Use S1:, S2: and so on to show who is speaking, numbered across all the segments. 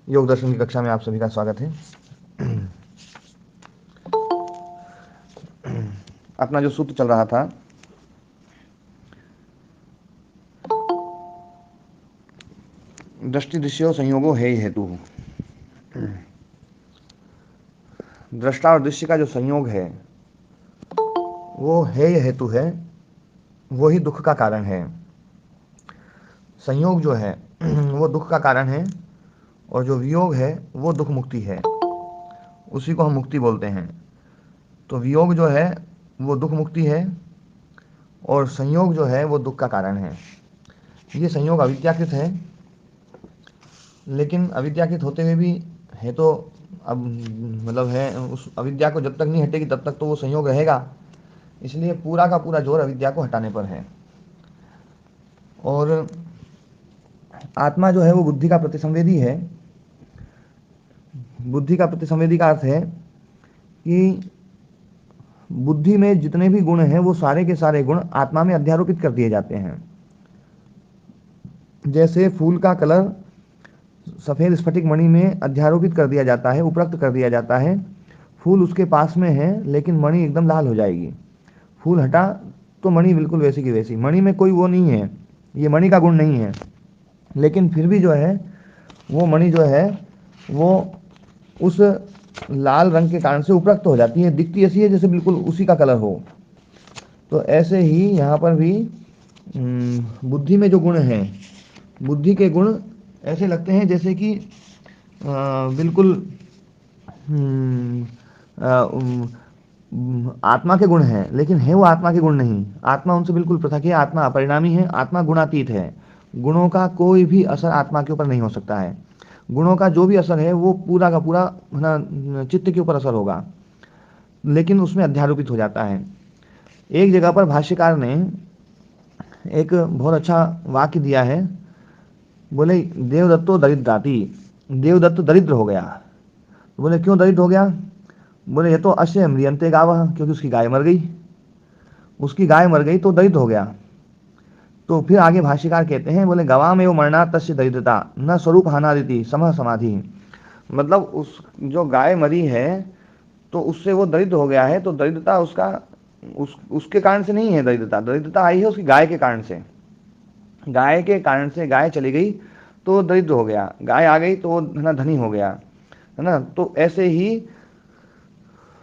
S1: योग दर्शन की कक्षा में आप सभी का स्वागत है। अपना जो सूत्र चल रहा था, दृष्टि दृश्यो संयोगो है हेतु। दृष्टा और दृश्य का जो संयोग है वो है हेतु है, वो ही दुख का कारण है। संयोग जो है वो दुख का कारण है, और जो वियोग है वो दुख मुक्ति है, उसी को हम मुक्ति बोलते हैं। तो वियोग जो है वो दुख मुक्ति है, और संयोग जो है वो दुख का कारण है। ये संयोग अविद्याकृत है, लेकिन अविद्याकृत होते हुए भी है तो अब मतलब है, उस अविद्या को जब तक नहीं हटेगी तब तक तो वो संयोग रहेगा। इसलिए पूरा का पूरा जोर अविद्या को हटाने पर है। और आत्मा जो है वो बुद्धि का प्रतिसंवेदी है। बुद्धि का प्रतिसंवेदी का अर्थ है कि बुद्धि में जितने भी गुण हैं वो सारे के सारे गुण आत्मा में अध्यारोपित कर दिए जाते हैं। जैसे फूल का कलर सफ़ेद स्फटिक मणि में अध्यारोपित कर दिया जाता है, उपरक्त कर दिया जाता है। फूल उसके पास में है लेकिन मणि एकदम लाल हो जाएगी। फूल हटा तो मणि बिल्कुल वैसी की वैसी। मणि में कोई वो नहीं है, ये मणि का गुण नहीं है, लेकिन फिर भी जो है वो मणि जो है वो उस लाल रंग के कारण से उपरक्त हो जाती है, दिखती ऐसी है जैसे बिल्कुल उसी का कलर हो। तो ऐसे ही यहाँ पर भी बुद्धि में जो गुण हैं, बुद्धि के गुण ऐसे लगते हैं जैसे कि बिल्कुल हम्म, आत्मा के गुण हैं, लेकिन है वो आत्मा के गुण नहीं। आत्मा उनसे बिल्कुल पृथक है, आत्मा अपरिणामी है, आत्मा गुणातीत है। गुणों का कोई भी असर आत्मा के ऊपर नहीं हो सकता है। गुणों का जो भी असर है वो पूरा का पूरा है ना चित्त के ऊपर असर होगा, लेकिन उसमें अध्यारोपित हो जाता है। एक जगह पर भाष्यकार ने एक बहुत अच्छा वाक्य दिया है। बोले देवदत्तो दरिद्राती, देवदत्त दरिद्र हो गया। बोले क्यों दरिद्र हो गया? बोले ये तो अश्य म्रियंते गावः, क्योंकि उसकी गाय मर गई। उसकी गाय मर गई तो दरिद्र हो गया। तो फिर आगे भाष्यकार कहते हैं, बोले गवाम एवं मरना तस्य दरिद्रता न स्वरूप हानादिति समः समाधि। मतलब उस जो गाय मरी है तो उससे वो दरिद्र हो गया है, तो दरिद्रता उसका उसके कारण से नहीं है। दरिद्रता दरिद्रता आई है उसकी गाय के कारण से। गाय के कारण से गाय चली गई तो दरिद्र हो गया, गाय आ गई तो वो है ना धनी हो गया, है ना। तो ऐसे ही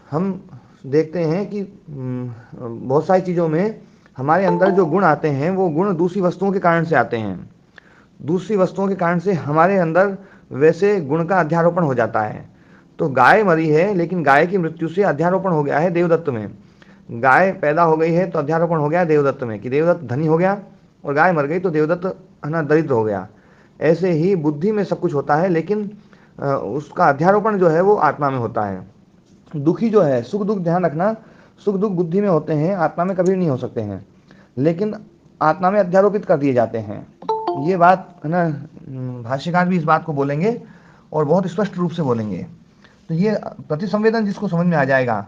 S1: हम देखते हैं कि बहुत सारी चीज़ों में हमारे अंदर जो गुण आते हैं वो गुण दूसरी वस्तुओं के कारण से आते हैं। दूसरी वस्तुओं के कारण से हमारे अंदर वैसे गुण का अध्यारोपण हो जाता है। तो गाय मरी है, लेकिन गाय की मृत्यु से अध्यारोपण हो गया है देवदत्त में। गाय पैदा हो गई है तो अध्यारोपण हो गया देवदत्त में कि देवदत्त धनी हो गया, और गाय मर गई तो देवदत्त है ना दरिद्र हो गया। ऐसे ही बुद्धि में सब कुछ होता है, लेकिन उसका अध्यारोपण जो है वो आत्मा में होता है। दुखी जो है, सुख दुख ध्यान रखना, सुख दुख बुद्धि में होते हैं, आत्मा में कभी नहीं हो सकते हैं, लेकिन आत्मा में अध्यारोपित कर दिए जाते हैं। ये बात है ना, भाष्यकार भी इस बात को बोलेंगे और बहुत स्पष्ट रूप से बोलेंगे। तो ये प्रतिसंवेदन जिसको समझ में आ जाएगा,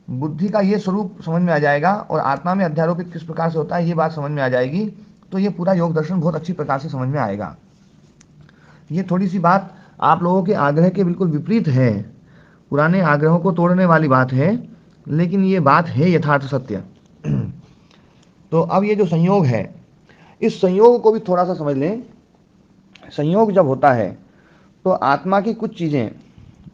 S1: बुद्धि का ये स्वरूप समझ में आ जाएगा और आत्मा में अध्यारोपित किस प्रकार से होता है ये बात समझ में आ जाएगी, तो ये पूरा योग दर्शन बहुत अच्छी प्रकार से समझ में आएगा। ये थोड़ी सी बात आप लोगों के आग्रह के बिल्कुल विपरीत है, पुराने आग्रहों को तोड़ने वाली बात है, लेकिन ये बात है यथार्थ सत्य। तो अब ये जो संयोग है, इस संयोग को भी थोड़ा सा समझ लें। संयोग जब होता है तो आत्मा की कुछ चीज़ें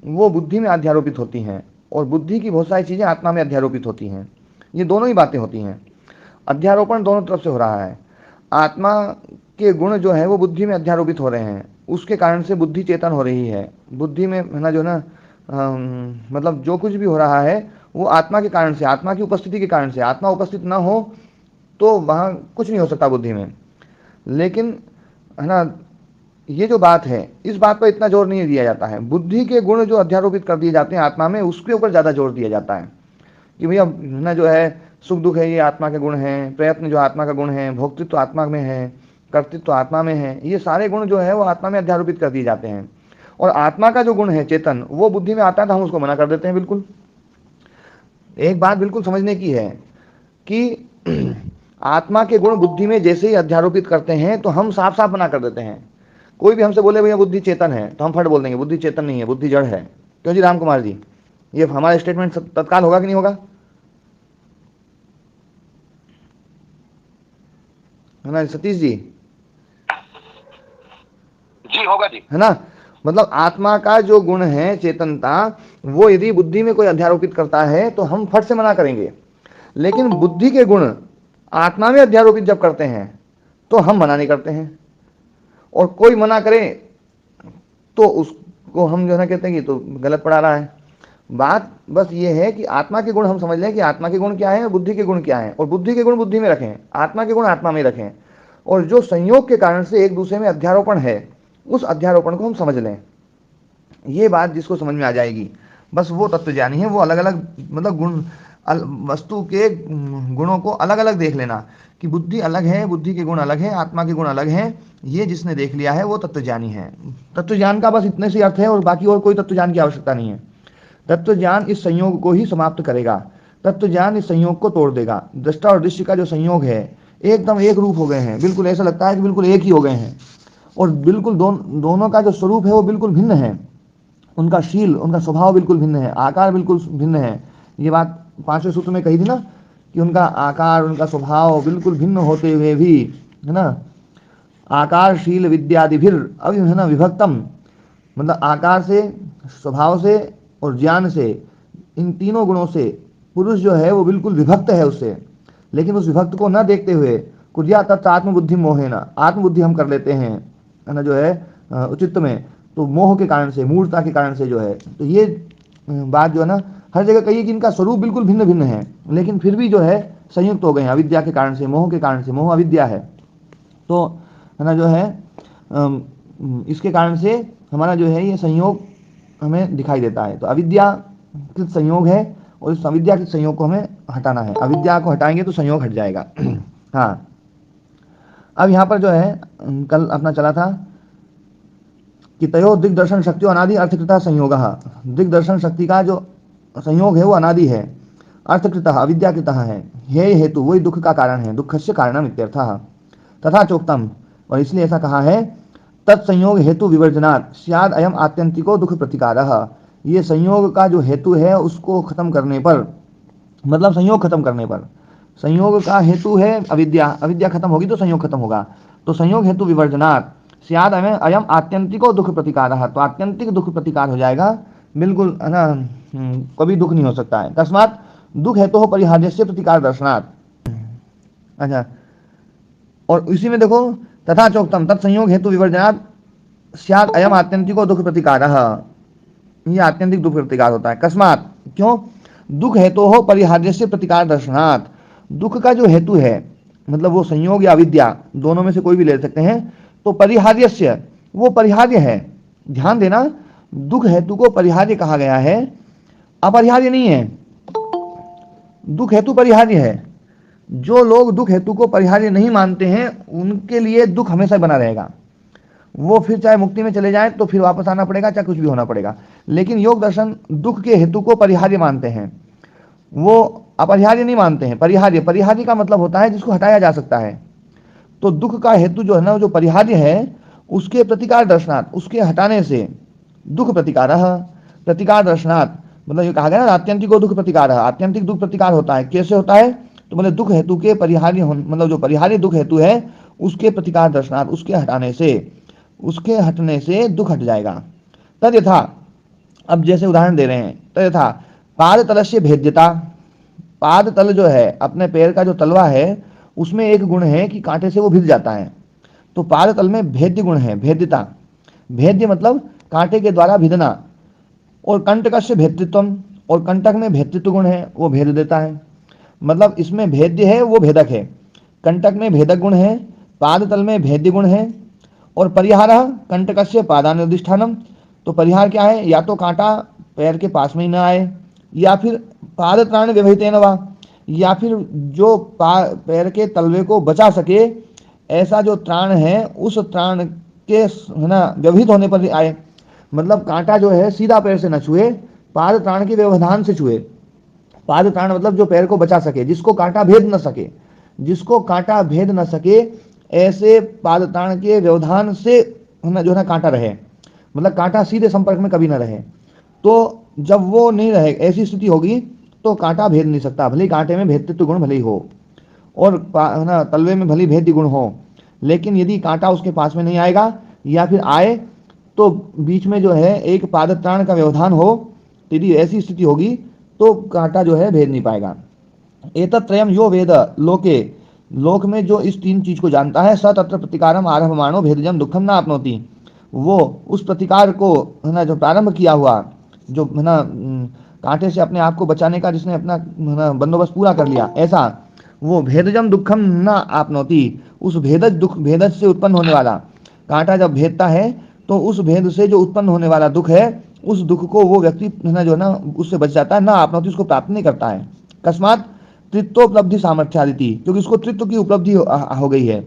S1: वो बुद्धि में अध्यारोपित होती हैं, और बुद्धि की बहुत सारी चीज़ें आत्मा में अध्यारोपित होती हैं। ये दोनों ही बातें होती हैं, अध्यारोपण दोनों तरफ से हो रहा है। आत्मा के गुण जो है वो बुद्धि में अध्यारोपित हो रहे हैं, उसके कारण से बुद्धि चेतन हो रही है। बुद्धि में है ना जो ना मतलब जो कुछ भी हो रहा है वो आत्मा के कारण से, आत्मा की उपस्थिति के कारण से। आत्मा उपस्थित ना हो तो वहाँ कुछ नहीं हो सकता बुद्धि में। लेकिन है ना, ये जो बात है इस बात पर इतना जोर नहीं दिया जाता है। बुद्धि के गुण जो अध्यारोपित कर दिए जाते हैं आत्मा में, उसके ऊपर ज़्यादा जोर दिया जाता है कि भैया ना जो है सुख दुख है ये आत्मा के गुण हैं, प्रयत्न जो आत्मा का गुण है, भोक्तृत्व आत्मा में है, कर्तृत्व आत्मा में है, ये सारे गुण जो है वो आत्मा में अध्यारोपित कर दिए जाते हैं। और आत्मा का जो गुण है चेतन, वो बुद्धि में आता है तो हम उसको मना कर देते हैं बिल्कुल। एक बात बिल्कुल समझने की है कि आत्मा के गुण बुद्धि में जैसे ही अध्यारोपित करते हैं तो हम साफ साफ मना कर देते हैं कोई भी हमसे बोले भैया बुद्धि चेतन है, तो हम फट बोल देंगे बुद्धि चेतन नहीं है, बुद्धि जड़ है। क्यों जी राम कुमार जी, ये हमारा स्टेटमेंट तत्काल होगा कि नहीं होगा? है ना सतीश जी?
S2: जी होगा जी।
S1: है ना? मतलब आत्मा का जो गुण है चेतनता, वो यदि बुद्धि में कोई अध्यारोपित करता है तो हम फट से मना करेंगे। लेकिन बुद्धि के गुण आत्मा में अध्यारोपित जब करते हैं तो हम मना नहीं करते हैं। और कोई मना करे तो उसको हम जो है ना कहते हैं कि तो गलत पढ़ा रहा है। बात बस ये है कि आत्मा के गुण हम समझ लें कि आत्मा के गुण क्या है, बुद्धि के गुण क्या है, और बुद्धि के गुण बुद्धि में रखें, आत्मा के गुण आत्मा में रखें, और जो संयोग के कारण से एक दूसरे में अध्यारोपण है उस अध्यारोपण को हम समझ लें। ये बात जिसको समझ में आ जाएगी, बस वो तत्वज्ञानी है। वो अलग अलग मतलब गुण वस्तु के गुणों को अलग अलग देख लेना कि बुद्धि अलग है, बुद्धि के गुण अलग है, आत्मा के गुण अलग हैं, ये जिसने देख लिया है वो तत्वज्ञानी है। तत्वज्ञान का बस इतने से अर्थ है, और बाकी और कोई तत्वज्ञान की आवश्यकता नहीं है। तत्वज्ञान इस संयोग को ही समाप्त करेगा, तत्वज्ञान इस संयोग को तोड़ देगा। दृष्टा और दृश्य का जो संयोग है एकदम एक रूप हो गए हैं, बिल्कुल ऐसा लगता है कि बिल्कुल एक ही हो गए हैं, और बिल्कुल दोनों का जो स्वरूप है वो बिल्कुल भिन्न है, उनका शील, उनका स्वभाव बिल्कुल भिन्न है, आकार बिल्कुल भिन्न है। ये बात 5वें सूत्र में कही थी ना कि उनका आकार, उनका स्वभाव बिल्कुल भिन्न होते हुए भी, है ना, आकारशील विद्यादिभिर अभी है ना विभक्तम, मतलब आकार से, स्वभाव से और ज्ञान से, इन तीनों गुणों से पुरुष जो है वो बिल्कुल विभक्त है उससे। लेकिन उस विभक्त को न देखते हुए कुरिया तत्व आत्मबुद्धि मोहेना, आत्मबुद्धि हम कर लेते हैं, है ना, जो है उचित में, तो मोह के कारण से, मूर्ता के कारण से जो है। तो ये बात जो है ना हर जगह कही कि इनका स्वरूप बिल्कुल भिन्न भिन्न है, लेकिन फिर भी जो है संयुक्त हो गए हैं अविद्या के कारण से, मोह के कारण से। मोह अविद्या है, तो है ना जो है इसके कारण से हमारा जो है ये संयोग हमें दिखाई देता है। तो अविद्या कृत संयोग है, और इस अविद्या के संयोग को हमें हटाना है। अविद्या को हटाएंगे तो संयोग हट जाएगा। हाँ, अब यहाँ पर जो है कल अपना चला था कि तयो दिग्दर्शन शक्तियों अनादि अर्थकृता संयोग। दिग्दर्शन शक्ति का जो संयोग है वो अनादि है, अर्थकृत अविद्याकृत है। हे हेतु वही दुख का कारण है, दुखस्य कारणम इत्यर्थ। तथा चोक्तम, और इसलिए ऐसा कहा है, तत्संयोग हेतु विवर्जनात् स्याद अयम आत्यंतिको दुख प्रतिकारः। ये संयोग का जो हेतु है उसको खत्म करने पर, मतलब संयोग खत्म करने पर, संयोग का हेतु है अविद्या, अविद्या खत्म होगी तो संयोग खत्म होगा। तो संयोग हेतु विवर्जनात् स्याद अयम आत्यंतिको दुख प्रतिकारः, तो आत्यंतिक दुख प्रतिकार हो जाएगा, बिल्कुल है ना, कभी दुख नहीं हो सकता है। तस्मात् दुख हेतु हो परिहार्यस्य प्रतिकार दर्शनात्। अच्छा, और इसी में देखो, तथा चोक्तम तत्संयोग हेतु विवर्जनात् स्यात् अयम आत्यंतिको दुख प्रतिकारः, ये आत्यंतिक दुख प्रतिकार होता है। कस्मात्, क्यों? दुख हेतु हो परिहार्यस्य प्रतिकार दर्शनात्, दुख का जो हेतु है, मतलब वो संयोग या अविद्या दोनों में से कोई भी ले सकते हैं, तो परिहार्यस्य वो परिहार्य है। ध्यान देना, दुख हेतु को परिहार्य कहा गया है, अपरिहार्य नहीं है। दुख हेतु परिहार्य है। जो लोग दुख हेतु को परिहार्य नहीं मानते हैं उनके लिए दुख हमेशा बना रहेगा। वो फिर चाहे मुक्ति में चले जाएं तो फिर वापस आना पड़ेगा, चाहे कुछ भी होना पड़ेगा। लेकिन योग दर्शन दुख के हेतु को परिहार्य मानते हैं, वो अपरिहार्य नहीं मानते हैं। परिहार्य, परिहार्य का मतलब होता है जिसको हटाया जा सकता है। तो दुख का हेतु जो है ना, जो परिहार्य है, उसके प्रतिकार दर्शनात्, उसके हटाने से दुख प्रतिकार, प्रतिकार दर्शनात्, मतलब ये कहा गया ना आत्यंतिक दुख प्रतिकार, आत्यंतिक दुख प्रतिकार होता है। कैसे होता है? तो मतलब दुख हेतु के परिहार्य, मतलब जो परिहार्य दुख हेतु है उसके प्रतिकार दर्शनात्, उसके हटाने से, उसके हटने से दुख हट जाएगा। तद यथा, अब जैसे उदाहरण दे रहे हैं, तद यथा पाद तल से भेद्यता, पाद तल जो है अपने पैर का जो तलवा है उसमें एक गुण है कि कांटे से वो भिद जाता है। तो पाद तल में भेद्य गुण है, भेद्यता। भेद्य मतलब कांटे के द्वारा भिदना। और कंटक से भेद्यत्वम, और कंटक में भेद्यत्व गुण है, वो भेद देता है। मतलब इसमें भेद्य है, वो भेदक है। कंटक में भेदक गुण है, पाद तल में भेद्य गुण है। और परिहार कंटक से पादानुदिष्ठानम, तो परिहार क्या है? या तो कांटा पैर के पास में ही ना आए, या फिर पाद त्राण व्यवहितेन वा, या फिर जो पैर के तलवे को बचा सके ऐसा जो त्राण है उस त्राण के है ना व्यवहित होने पर आए। मतलब कांटा जो है सीधा पैर से न छुए, पाद त्राण के व्यवधान से छुए। पाद त्राण मतलब जो पैर को बचा सके, जिसको कांटा भेद न सके, जिसको कांटा भेद न सके, ऐसे पाद त्राण के व्यवधान से है ना जो है ना कांटा रहे, मतलब कांटा सीधे संपर्क में कभी ना रहे। तो जब वो नहीं रहे, ऐसी स्थिति होगी तो कांटा भेद नहीं सकता, भले ही कांटे में भेदत्व गुण भले ही हो और है ना तलवे में भली भेद गुण हो, लेकिन यदि कांटा उसके पास में नहीं आएगा या फिर आए तो बीच में जो है एक पादत्राण का व्यवधान हो, यदि ऐसी स्थिति होगी तो कांटा जो है भेद नहीं पाएगा। एतत्रयम यो वेद लोके, लोक में जो इस तीन चीज को जानता है, स तत्र प्रतिकारम आरभमाणो भेदजम दुखम ना आपनोति, वो उस प्रतिकार को है ना जो प्रारंभ किया हुआ, जो है ना कांटे से अपने आप को बचाने का जिसने अपना है ना बंदोबस्त पूरा कर लिया, ऐसा वो भेदजम दुखम न आपनोति, उस भेदज दुख, भेदज से उत्पन्न होने वाला, कांटा जब भेदता है तो उस भेद से जो उत्पन्न होने वाला दुख है, उस दुख को वो व्यक्ति है ना जो है ना उससे बच जाता है, ना आपनोति उसको प्राप्त नहीं करता है। अकस्मात तृत्वोपलब्धि सामर्थ्यादिति, क्योंकि उसको तृत्व की उपलब्धि हो गई है।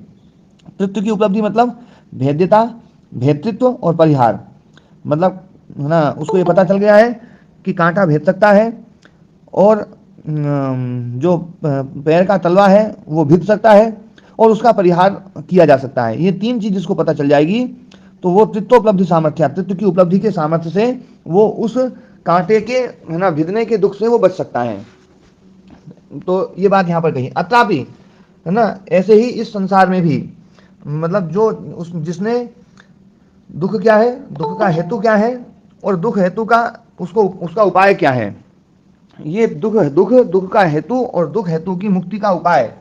S1: तृत्व की उपलब्धि मतलब भेद्यता, भेदृत्व और परिहार, मतलब है ना उसको ये पता चल गया है कि कांटा भेद सकता है और जो पैर का तलवा है वो भिद सकता है और उसका परिहार किया जा सकता है। ये तीन चीज जिसको पता चल जाएगी तो वो तृत्वोपलब्धि सामर्थ्य, तृत्व की उपलब्धि के सामर्थ्य से वो उस कांटे के है ना भिदने के दुख से वो बच सकता है। तो ये बात यहाँ पर कही। अत्रापि है ना ऐसे ही इस संसार में भी, मतलब जो उस जिसने दुख क्या है, दुख का हेतु क्या है और दुख हेतु का उसको उसका उपाय क्या है, ये दुख का हेतु और दुख हेतु की मुक्ति का उपाय,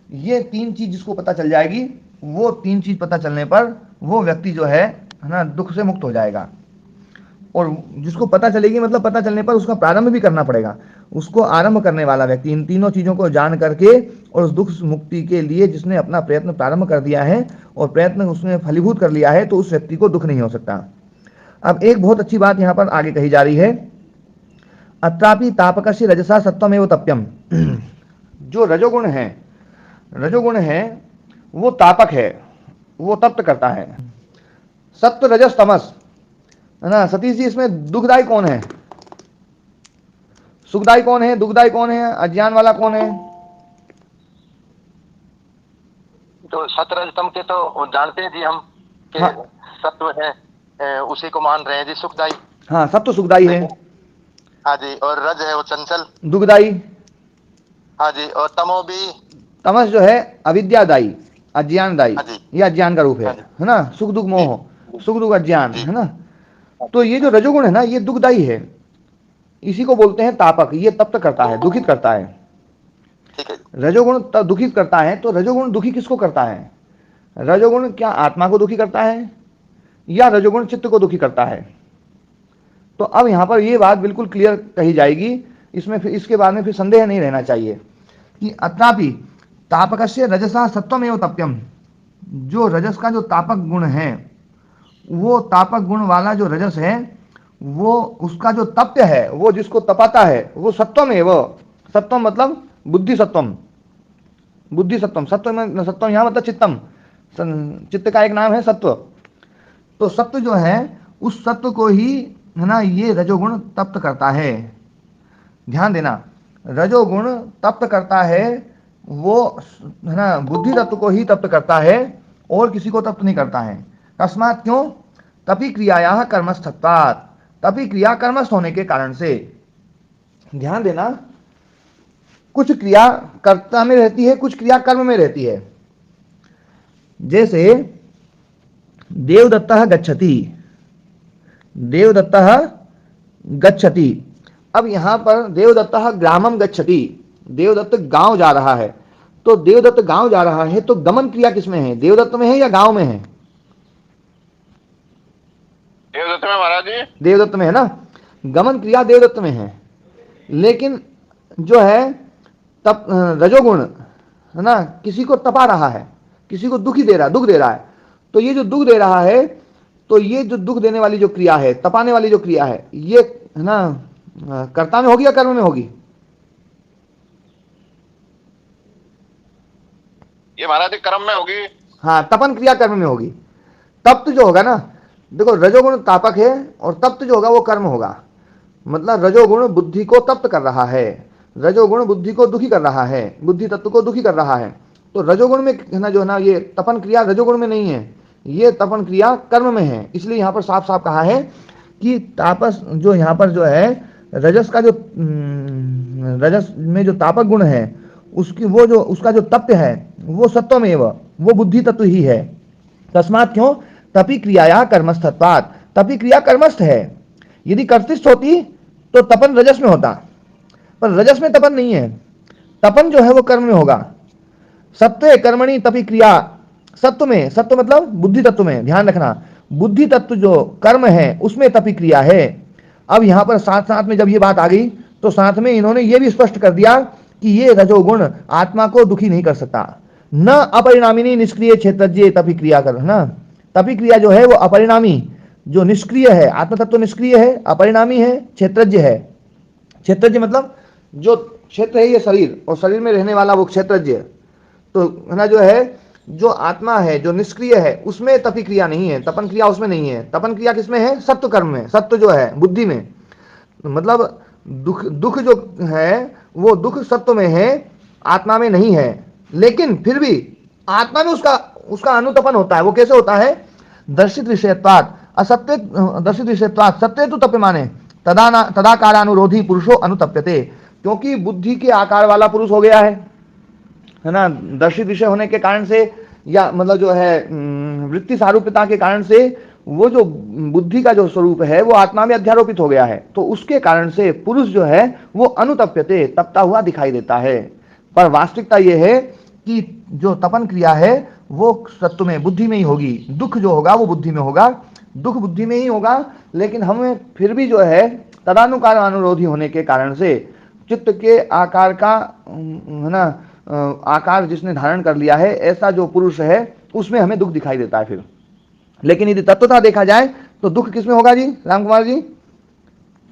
S1: ये तीन चीज जिसको पता चल जाएगी, वो तीन चीज पता चलने पर वो व्यक्ति जो है ना दुख से मुक्त हो जाएगा। और जिसको पता चलेगी मतलब पता चलने पर उसका प्रारंभ भी करना पड़ेगा, उसको आरंभ करने वाला व्यक्ति इन तीनों चीजों को जान करके और उस दुख मुक्ति के लिए जिसने अपना प्रयत्न प्रारंभ कर दिया है और प्रयत्न उसने फलीभूत कर लिया है, तो उस व्यक्ति को दुख नहीं हो सकता। अब एक बहुत अच्छी बात यहाँ पर आगे कही जा रही है, अत्रापि तापकस्य रजसा सत्वमेव तप्यम। जो रजोगुण है वो तापक है, वो तप्त करता है। सत्व रजस तमस, है ना सतीश जी, इसमें दुखदाई कौन है, सुखदाई कौन है, दुखदाई कौन है, अज्ञान वाला कौन है?
S2: तो सतरजतम के तो जानते हैं जी हम कि
S1: हाँ
S2: सत्व है, उसी को मान रहे हैं जी सुखदाई।
S1: हाँ सत्व सुखदाई है।
S2: हाँ जी, और रज है वो चंचल
S1: दुखदाई।
S2: हाँ जी, और तमो भी,
S1: तमस जो है अविद्यादायी, अज्ञानदायी,
S2: हाँ जी,
S1: ये अज्ञान का रूप
S2: हाँ जी,
S1: है ना, सुख दुख
S2: जी
S1: मोह, सुख दुख अज्ञान,
S2: जी,
S1: है ना। तो ये जो रजोगुण है ना ये दुखदायी है, इसी को बोलते हैं तापक, ये तप्त करता है, दुखित करता है।
S2: ठीक है।
S1: रजोगुण दुखित करता है, तो रजोगुण दुखी किसको करता है? रजोगुण क्या आत्मा को दुखी करता है या रजोगुण चित्त को दुखी करता है? तो अब यहां पर ये बात बिल्कुल क्लियर कही जाएगी, इसमें फिर इसके बाद में फिर संदेह नहीं रहना चाहिए कि अत्रापि तापकस्य रजसा सत्वमेव तप्यम, जो रजस का जो तापक गुण है, वो तापक गुण वाला जो रजस है, वो उसका जो तप्य है, वो जिसको तपाता है, वो सत्वमेव, सत्वम मतलब बुद्धि सत्वम, बुद्धि सत्वम, सत्व में सत्वम यहाँ मतलब चित्तम, चित्त का एक नाम है सत्व। तो सत्व जो है उस सत्व को ही है ना ये रजोगुण तप्त करता है। ध्यान देना, रजोगुण तप्त करता है, वो है ना बुद्धि तत्व को ही तप्त करता है और किसी को तप्त नहीं करता है। अकस्मात क्यों? तपि क्रियाया कर्मस्थत्वात्, तपि क्रिया कर्मस्थ होने के कारण से। ध्यान देना, कुछ क्रिया कर्ता में रहती है, कुछ क्रिया कर्म में रहती है। जैसे देवदत्तः गच्छति, देवदत्तः गच्छति, अब यहां पर देवदत्तः ग्रामम गच्छति, देवदत्त गांव जा रहा है। तो देवदत्त गांव जा रहा है तो गमन क्रिया किसमें है, देवदत्त में है या गांव में है?
S2: देवदत्त में महाराज जी,
S1: देवदत्त में है ना, गमन क्रिया देवदत्त में है। लेकिन जो है तप रजोगुण है ना किसी को तपा रहा है, किसी को दुखी दे रहा है, दुख दे रहा है। तो ये जो दुख दे रहा है, तो ये जो दुख देने वाली जो क्रिया है, तपाने वाली जो क्रिया है, ये है ना कर्ता में होगी या कर्म में होगी?
S2: ये महाराज जी कर्म में होगी।
S1: हाँ, तपन क्रिया कर्म में होगी। तप्त जो होगा ना, देखो रजोगुण तापक है और तप्त जो होगा वो कर्म होगा। मतलब रजोगुण बुद्धि को तप्त कर रहा है, रजोगुण बुद्धि को दुखी कर रहा है, बुद्धि तत्व को दुखी कर रहा है। तो रजोगुण में है ना जो है ना ये तपन क्रिया रजोगुण में नहीं है, ये तपन क्रिया कर्म में है। इसलिए यहाँ पर साफ साफ कहा है कि तापस जो यहाँ पर जो है रजस का जो रजस में जो तापक गुण है उसकी वो जो उसका जो तप्य है वो सत्वमेव, वो बुद्धि तत्व ही है। तस्मात क्यों तपी क्रियाया कर्मस्थत्वात्, तपी क्रिया कर्मस्थ है। यदि कर्तृस्थ होती तो तपन रजस में होता, पर रजस में तपन नहीं है, तपन जो है वो कर्म में होगा। सत्व कर्मणि तपी क्रिया, सत्व में, सत्व मतलब बुद्धि तत्व में, ध्यान रखना बुद्धि तत्व जो कर्म है उसमें तपी क्रिया है। अब यहां पर साथ साथ में जब ये बात आ गई तो साथ में इन्होंने ये भी स्पष्ट कर दिया कि ये रजोगुण आत्मा को दुखी नहीं कर सकता। न अपरिणामिनी निष्क्रिय क्षेत्रज्ञ तपी क्रिया कर, ना तपी क्रिया जो है वो अपरिणामी, जो निष्क्रिय है, आत्म तत्व निष्क्रिय है, अपरिणामी है, क्षेत्रज्ञ है। क्षेत्रज्ञ मतलब जो क्षेत्र है ये शरीर, और शरीर में रहने वाला वो क्षेत्रज्ञ, तो है ना जो है जो आत्मा है जो निष्क्रिय है उसमें तपी क्रिया नहीं है, तपन क्रिया उसमें नहीं है। तपन क्रिया किसमें है? सत्व कर्म में, सत्व जो है बुद्धि में, मतलब दुख, दुख जो है वो दुख सत्व में है, आत्मा में नहीं है। लेकिन फिर भी आत्मा में उसका उसका अनुतपन होता है। वो कैसे होता है? दर्शित विषयत्वात् असत्य, दर्शित विषयत्वात् सत्य तो तप्यमाने तदाकारानुरोधी पुरुषो अनुतप्यते, क्योंकि बुद्धि के आकार वाला पुरुष हो गया है ना, दर्शित विषय होने के कारण से, या मतलब जो है वृत्ति सारूप्यता के कारण से वो जो बुद्धि का जो स्वरूप है वो आत्मा में अध्यारोपित हो गया है, तो उसके कारण से पुरुष जो है वो अनुतप्यते, तपता हुआ दिखाई देता है। पर वास्तविकता ये है कि जो तपन क्रिया है वो सत्व में, बुद्धि में ही होगी। दुख जो होगा वो बुद्धि में होगा, दुख बुद्धि में ही होगा। लेकिन हमें फिर भी जो है तदानुकार अनुरोधी होने के कारण से चित्त के आकार का है ना आकार जिसने धारण कर लिया है ऐसा जो पुरुष है उसमें हमें दुख दिखाई देता है फिर। लेकिन यदि तत्वता देखा जाए तो दुख किसमें होगा जी राम कुमार जी?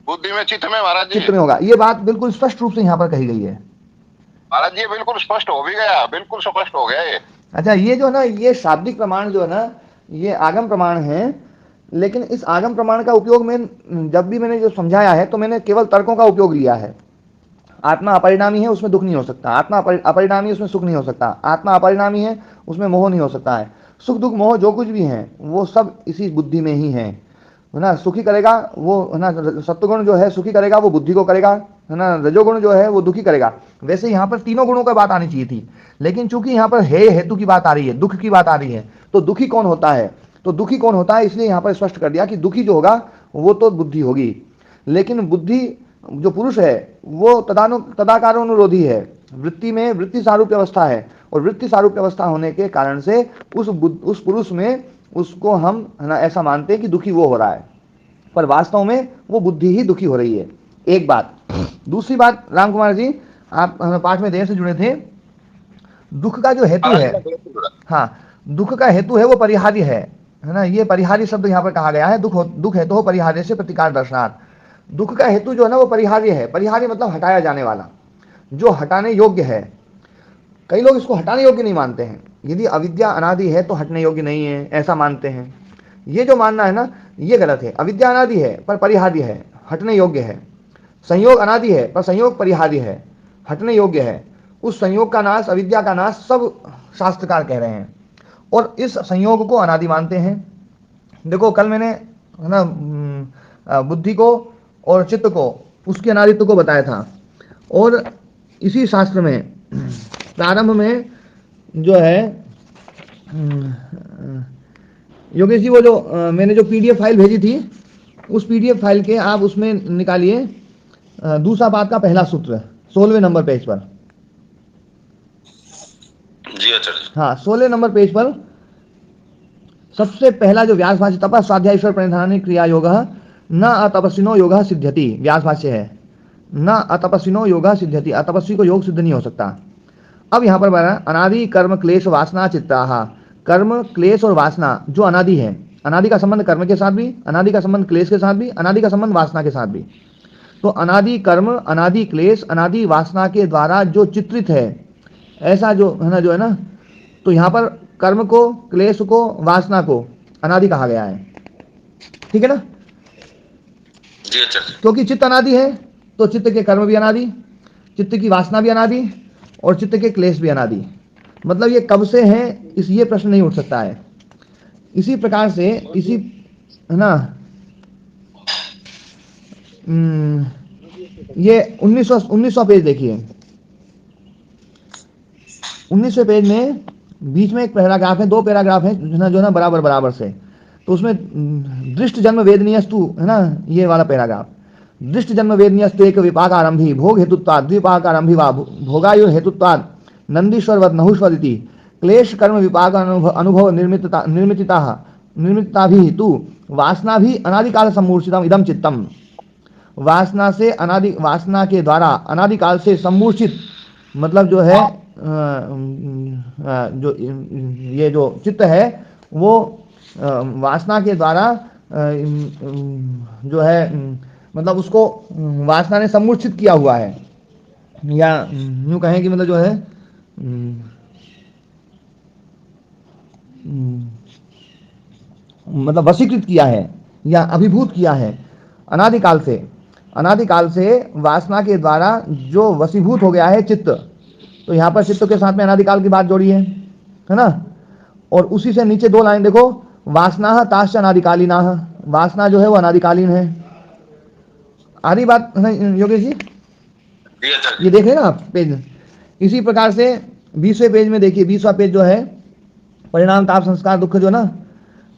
S2: बुद्धि में, चित्त में महाराज जी।
S1: चित्त में होगा। ये बात बिल्कुल स्पष्ट रूप से यहाँ पर कही गई है
S2: महाराज जी, बिल्कुल स्पष्ट हो भी गया, बिल्कुल स्पष्ट हो गया ये।
S1: अच्छा, ये जो है ना ये शाब्दिक प्रमाण जो है ना ये आगम प्रमाण है, लेकिन इस आगम प्रमाण का उपयोग में जब भी मैंने जो समझाया है तो मैंने केवल तर्कों का उपयोग लिया है। आत्मा अपरिणामी है उसमें दुख नहीं हो सकता, आत्मा अपरिणामी उसमें सुख नहीं हो सकता, आत्मा अपरिणामी है उसमें मोह नहीं हो सकता है। सुख दुख मोह जो कुछ भी है वो सब इसी बुद्धि में ही है ना। सुखी करेगा वो है ना, सत्वगुण जो है सुखी करेगा वो बुद्धि को करेगा, है ना, रजोगुण जो है वो दुखी करेगा। वैसे यहाँ पर तीनों गुणों का बात आनी चाहिए थी, लेकिन चूंकि यहाँ पर हे हेतु की बात आ रही है, दुख की बात आ रही है, तो दुखी कौन होता है? तो दुखी कौन होता है इसलिए यहाँ पर स्पष्ट कर दिया कि दुखी जो होगा वो तो बुद्धि होगी। लेकिन बुद्धि जो पुरुष है वो तदाकारानुरोधी है, वृत्ति में वृत्ति सारूप्य अवस्था है, और वृत्ति सारूप्य अवस्था होने के कारण से उस पुरुष में उसको हम है ना ऐसा मानते हैं कि दुखी वो हो रहा है, पर वास्तव में वो बुद्धि ही दुखी हो रही है। एक बात। दूसरी बात राम कुमार जी, आप पाठ में देर से जुड़े थे, दुख का जो हेतु है, हाँ दुख का हेतु है वो परिहार्य है ना, ये परिहार्य शब्द यहाँ पर कहा गया है। दुख हेतु हो परिहार्य से प्रतिकार दर्शनार्थ। दुख का हेतु जो है ना वो परिहार्य है। परिहार्य मतलब हटाया जाने वाला, जो हटाने योग्य है। कई लोग इसको हटाने योग्य नहीं मानते हैं, यदि अविद्या अनादि है तो हटने योग्य नहीं है ऐसा मानते हैं। ये जो मानना है ना ये गलत है। अविद्या अनादि है पर परिहार्य है, हटने योग्य है। संयोग अनादि है पर संयोग परिहार्य है, हटने योग्य है। उस संयोग का नाश, अविद्या का नाश सब शास्त्रकार कह रहे हैं, और इस संयोग को अनादि मानते हैं। देखो कल मैंने है ना बुद्धि को और चित्त को, उसके अनादित्व को बताया था, और इसी शास्त्र में प्रारंभ में जो है योगेश जी वो जो मैंने जो पीडीएफ फाइल भेजी थी उस पीडीएफ फाइल के आप उसमें निकालिए दूसरा पाद का पहला सूत्र 16वें नंबर पेज पर।
S2: जी आचार्य।
S1: हाँ 16 नंबर पेज पर सबसे पहला जो व्यास भाष्य, तपः स्वाध्याय ईश्वर प्रणिधाने क्रिया योग न अतपस्विनो योग सिद्ध्यति, व्यास भाष्य है, न अतपस्विनो योग सिद्ध्यति, अतपस्वी को योग सिद्ध नहीं हो सकता। अब यहाँ पर बना अनादि कर्म क्लेश वासना चित्ता। कर्म क्लेश और वासना जो अनादि है, अनादि का संबंध कर्म के साथ भी, अनादि का संबंध क्लेश के साथ भी, अनादि का संबंध वासना के साथ भी। तो अनादि कर्म, अनादि क्लेश, अनादि वासना के द्वारा जो चित्रित है, ऐसा जो है ना, तो यहाँ पर कर्म को, क्लेश को, वासना को अनादि कहा गया है। ठीक है ना?
S2: जी आचार्य।
S1: क्योंकि चित्त अनादि है तो चित्त के कर्म भी अनादि, चित्त की वासना भी अनादि, और चित्त के क्लेश भी अनादि। मतलब ये कब से है इस ये प्रश्न नहीं उठ सकता है। इसी प्रकार से इसी है ना, ये 1900 पेज देखिए, 19वें पेज में बीच में एक पैराग्राफ है, 2 पैराग्राफ है ना, जो ना बराबर बराबर से, तो उसमें दृष्ट जन्म वेदनीयस्तु है ना, ये वाला पैराग्राफ, दृष्ट जन्म वेदनीयस्तु एक विपाक आरंभी भोग हेतुत्वाद द्विपाक आरंभी वा भोगायु हेतुत्वाद नंदीश्वरवद नहुष्वदिति क्लेश कर्म विपाक अनुभव निर्मितता भी तु वासना भी अनादिकाल सम्मूर्छितम इदम चित्तम। वासना से वासना के द्वारा अनादिकाल से सम्मूर्छित मतलब जो है जो ये जो चित्त है वो वासना के द्वारा जो है मतलब उसको वासना ने सम्मूर्छित किया हुआ है, या यूँ कहें कि मतलब जो है मतलब वशीकृत किया है या अभिभूत किया है अनादिकाल से वासना के द्वारा जो वशीभूत हो गया है चित्त। तो यहाँ पर चित्त के साथ में अनादिकाल की बात जोड़ी है ना। और उसी से नीचे 2 लाइन देखो, वासना ताश्च अनादिकालीना, वासना जो है वो अनादिकालीन है। आधी बात है योगेश जी, ये देख रहे ना आप पेज। इसी प्रकार से 20वें पेज में देखिए, 20वां पेज जो है परिणाम ताप संस्कार दुख जो ना,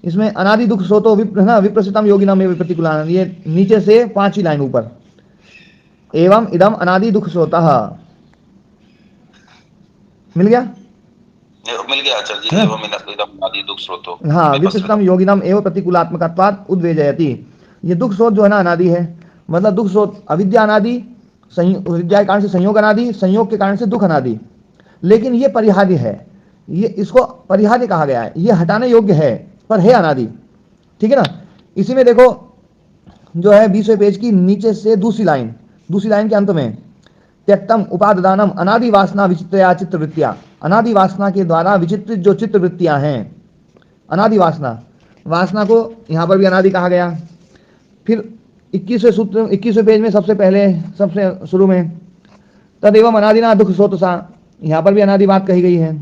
S1: इसमें अनादि दुख स्रोतो है ना विप्रसितम योगिना में प्रतिकूलान, ये नीचे से 5 लाइन ऊपर, एवं इदम अनादि दुख स्रोतः, मिल गया
S2: आचार्य जी, एवं इदम अनादि दुख स्रोतो,
S1: हाँ विप्रसितम योगिनम एवं प्रतिकूलात्मकत्वात् उद्वेजयति। ये दुख स्रोत जो है ना अनादि है, मतलब दुख स्रोत अविद्या अनादि, विद्या के कारण से संयोग अनादि, संयोग के कारण से दुख अनादि, लेकिन ये परिहार्य है, ये इसको परिहार्य कहा गया है, ये हटाने योग्य है पर है अनादि, ठीक है ना। इसी में देखो जो है 20वें पेज की नीचे से दूसरी लाइन के अंत में, त्यक्तम उपादानम अनादि वासना विचित्रया चित्तवृत्तिया, अनादि वासना के द्वारा विचित्रित जो चित्तवृत्तियां हैं, अनादि वासना को यहाँ पर भी अनादि कहा गया। फिर 21वें सूत्र 21वें पेज में सबसे शुरू में तदेवम अनादिना दुख स्रोतसा, यहाँ पर भी अनादि बात कही गई है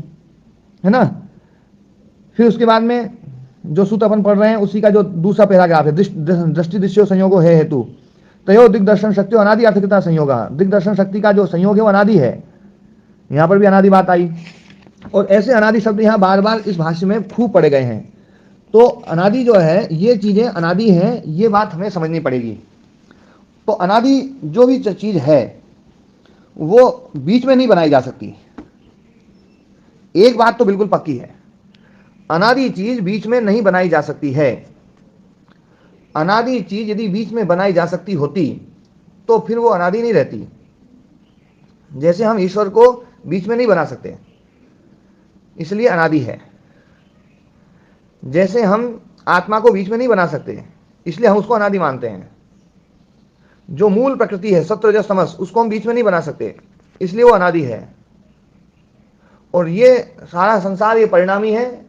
S1: ना। फिर उसके बाद में जो सूत्र अपन पढ़ रहे हैं उसी का जो दूसरा पैराग्राफ है, दृष्टि दृश्यो संयोगो है हेतु तयो दिग्दर्शन शक्ति अनादि अर्थकता संयोग, दिग्दर्शन शक्ति का जो संयोग है वो अनादि है, यहाँ पर भी अनादि बात आई। और ऐसे अनादि शब्द यहाँ बार बार इस भाष्य में खूब पढ़े गए हैं। तो अनादि जो है, ये चीजें अनादि हैं, ये बात हमें समझनी पड़ेगी। तो अनादि जो भी चीज है वो बीच में नहीं बनाई जा सकती, एक बात तो बिल्कुल पक्की है, अनादि चीज बीच में नहीं बनाई जा सकती है। अनादि चीज यदि बीच में बनाई जा सकती होती तो फिर वो अनादि नहीं रहती। जैसे हम ईश्वर को बीच में नहीं बना सकते, इसलिए अनादि है। जैसे हम आत्मा को बीच में नहीं बना सकते, इसलिए हम उसको अनादि मानते हैं। जो मूल प्रकृति है सत्व रजस तमस, उसको हम बीच में नहीं बना सकते, इसलिए वो अनादि है। और ये सारा संसार ये परिणामी है,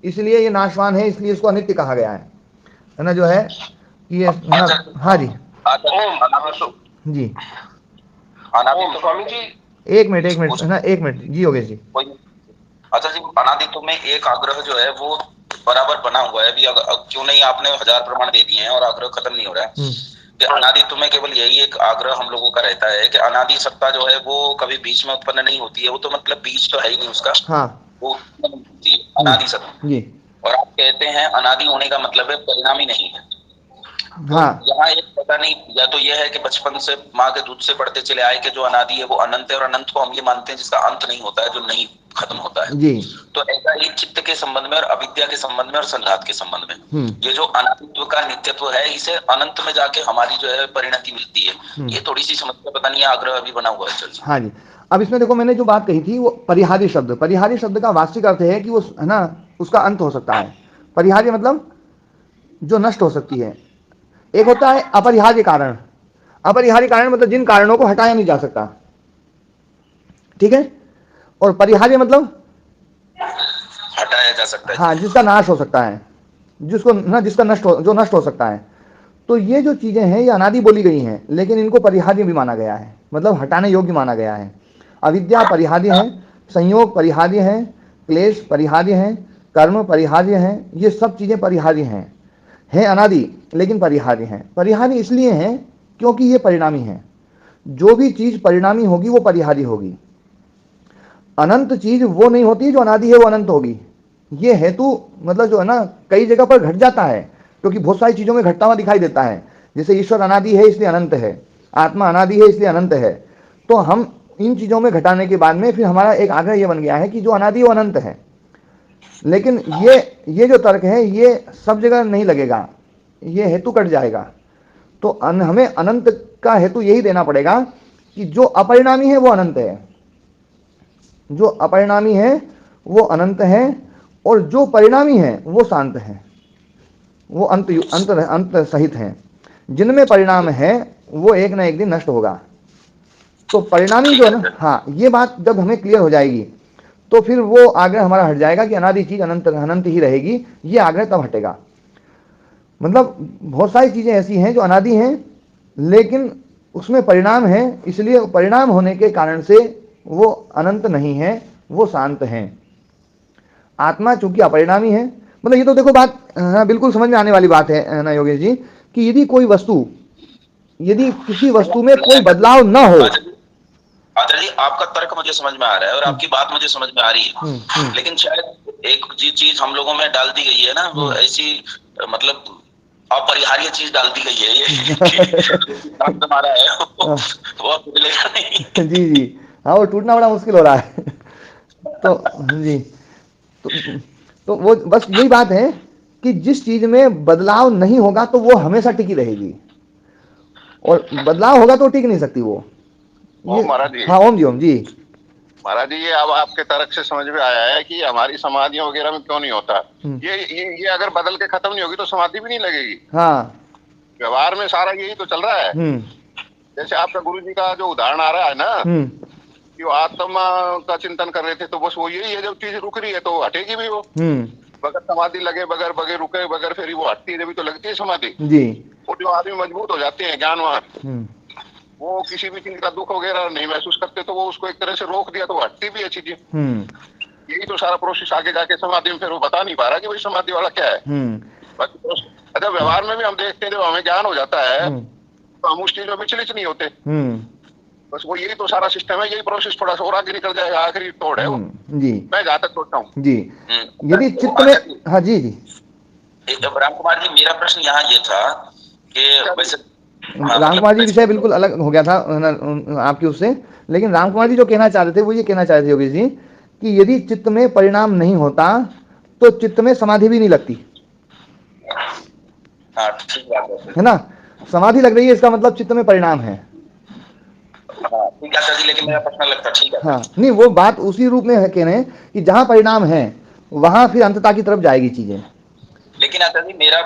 S1: इसलिए ये नाशवान है, इसलिए इसको अनित्य कहा गया है ना, जो है ये हाँ जी जी
S2: स्वामी जी
S1: एक मिनट है ना, एक मिनट जी योगेश जी।
S2: अच्छा जी, अनादित्व में एक आग्रह जो है वो बराबर बना हुआ है, अभी क्यों नहीं आपने 1000 प्रमाण दे दिए हैं और आग्रह खत्म नहीं हो रहा है कि अनादित्व में केवल यही एक आग्रह हम लोगों का रहता है कि अनादि सत्ता जो है वो कभी बीच में उत्पन्न नहीं होती है, वो तो मतलब बीच तो है ही नहीं उसका, हाँ वो अनादि सत्ता जी। और आप कहते हैं अनादि होने का मतलब है परिणामी नहीं है। हाँ। तो यहाँ एक पता नहीं, या तो यह है कि बचपन से माँ के दूध से पढ़ते चले आए कि जो अनादि है वो अनंत है, और अनंत को हम ये मानते हैं जिसका अंत नहीं होता है, जो नहीं खत्म होता है जी। तो ऐसा ही चित्त के संबंध में और अविद्या के संबंध में और संघात के संबंध में ये जो अनादित्व का नित्यत्व है, इसे अनंत में जाके हमारी जो है परिणति मिलती है। ये थोड़ी सी समस्या पता नहीं आग्रह अभी बना हुआ है चर्चा।
S1: हाँ जी, अब इसमें देखो मैंने जो बात कही थी वो परिहार्य शब्द का वास्तविक अर्थ है कि वो है ना उसका अंत हो सकता है। परिहार्य मतलब जो नष्ट हो सकती है। एक होता है अपरिहार्य कारण, अपरिहार्य कारण मतलब जिन कारणों को हटाया नहीं जा सकता, ठीक है। और परिहार्य मतलब
S2: हटाया जा सकता है,
S1: हाँ जिसका नाश हो सकता है, जिसको ना जिसका जो नष्ट हो सकता है। तो ये जो चीजें हैं ये अनादि बोली गई हैं, लेकिन इनको परिहार्य भी माना गया है, मतलब हटाने योग्य माना गया है। अविद्या परिहार्य है, संयोग परिहार्य है, क्लेश परिहार्य है, कर्म परिहार्य हैं, ये सब चीजें परिहार्य हैं अनादि लेकिन परिहार्य हैं। परिहार्य इसलिए हैं क्योंकि ये परिणामी हैं। जो भी चीज परिणामी होगी वो परिहार्य होगी। अनंत चीज वो नहीं होती जो अनादि है वो अनंत होगी। ये हेतु मतलब जो है ना कई जगह पर घट जाता है, क्योंकि बहुत सारी चीजों में घटता हुआ दिखाई देता है। जैसे ईश्वर अनादि है इसलिए अनंत है, आत्मा अनादि है इसलिए अनंत है। तो हम इन चीजों में घटाने के बाद में फिर हमारा एक आग्रह ये बन गया है कि जो अनादि वो अनंत है। लेकिन ये जो तर्क है ये सब जगह नहीं लगेगा, ये हेतु कट जाएगा। तो हमें अनंत का हेतु यही देना पड़ेगा कि जो अपरिणामी है वो अनंत है, जो अपरिणामी है वो अनंत है, और जो परिणामी है वो शांत है, वो अंत सहित है। जिनमें परिणाम है वो एक ना एक दिन नष्ट होगा। तो परिणामी जो है ना, हाँ, ये बात जब हमें क्लियर हो जाएगी तो फिर वो आग्रह हमारा हट जाएगा कि अनादि चीज अनंत ही रहेगी। ये आग्रह तब हटेगा। मतलब बहुत सारी चीजें ऐसी हैं जो अनादि हैं लेकिन उसमें परिणाम है, इसलिए परिणाम होने के कारण से वो अनंत नहीं है, वो शांत है। आत्मा चूंकि अपरिणामी है, मतलब ये तो देखो बात बिल्कुल समझ में आने वाली बात है ना योगेश जी, कि यदि किसी वस्तु में कोई बदलाव न हो।
S2: आचार्य जी, आपका तर्क मुझे समझ में आ रहा है और आपकी बात मुझे समझ में आ रही है, लेकिन शायद एक चीज हम लोगों में डाल दी गई है ना, वो ऐसी मतलब अपरिहार्य चीज डाल दी गई है ये हमारा है वो टूटेगा नहीं।
S1: जी, हाँ, वो टूटना बड़ा मुश्किल हो रहा है। तो जी, तो वो बस यही बात है कि जिस चीज में बदलाव नहीं होगा तो वो हमेशा टिकी रहेगी, और बदलाव होगा तो टिक नहीं सकती वो।
S3: ओम महाराज जी।
S1: हाँ, ओम जी, ओम जी।
S3: महाराज जी, ये अब आपके तरफ से समझ में आया है कि हमारी समाधियों वगैरह में क्यों नहीं होता। ये अगर बदल के खत्म नहीं होगी तो समाधि भी नहीं लगेगी।
S1: हाँ,
S3: व्यवहार में सारा यही तो चल रहा है। जैसे आपका गुरु जी का जो उदाहरण आ रहा है ना, कि वो आत्मा का चिंतन कर रहे थे, तो बस वो यही है, जब चीज रुक रही है तो हटेगी भी वो। बगैर समाधि लगे, बगैर बगैर रुके, बगैर फिर वो हटती है, जब तो लगती है समाधि जी। और जो आदमी मजबूत हो जाते हैं ज्ञानवान, वो किसी भी चीज का दुख वगैरह नहीं महसूस करते, तो वो उसको एक तरह से रोक दिया तो हटती भी है चीजें। यही तो सारा प्रोसेस आगे जाके समाधि में फिर वो बता नहीं पा रहा कि भाई समाधि वाला क्या है। बाकी अच्छा, व्यवहार में भी हम देखते हैं जब हमें ज्ञान हो जाता है तो हम उस चीज में विचलित नहीं होते। बस वो यही तो सारा सिस्टम है, यही प्रोसेस थोड़ा सा और आगे निकल जाएगा, आखिरी तोड़ है वो जी। मैं जहाँ तक सोचता हूँ
S1: जी, यदि चित्त में, हाँ जी जी,
S2: राम कुमार जी, मेरा प्रश्न यहाँ ये था कि वैसे
S1: राम कुमार जी विषय बिल्कुल अलग हो गया था आपकी उससे, लेकिन राम कुमार जी जो कहना चाह रहे थे वो ये कहना चाह रहे थे योगेश जी कि यदि चित्त में परिणाम नहीं होता तो चित्त में समाधि भी नहीं लगती।
S2: ठीक बात
S1: है ना, समाधि लग रही है इसका मतलब चित्त में परिणाम है।
S2: ठीक है, लेकिन मेरा प्रश्न लगता ठीक है।
S1: हाँ, नहीं, वो बात उसी रूप में है कह रहे हैं कि जहां परिणाम है वहां फिर अंतता की तरफ जाएगी चीजें।
S2: लेकिन आचार्य जी, मेरा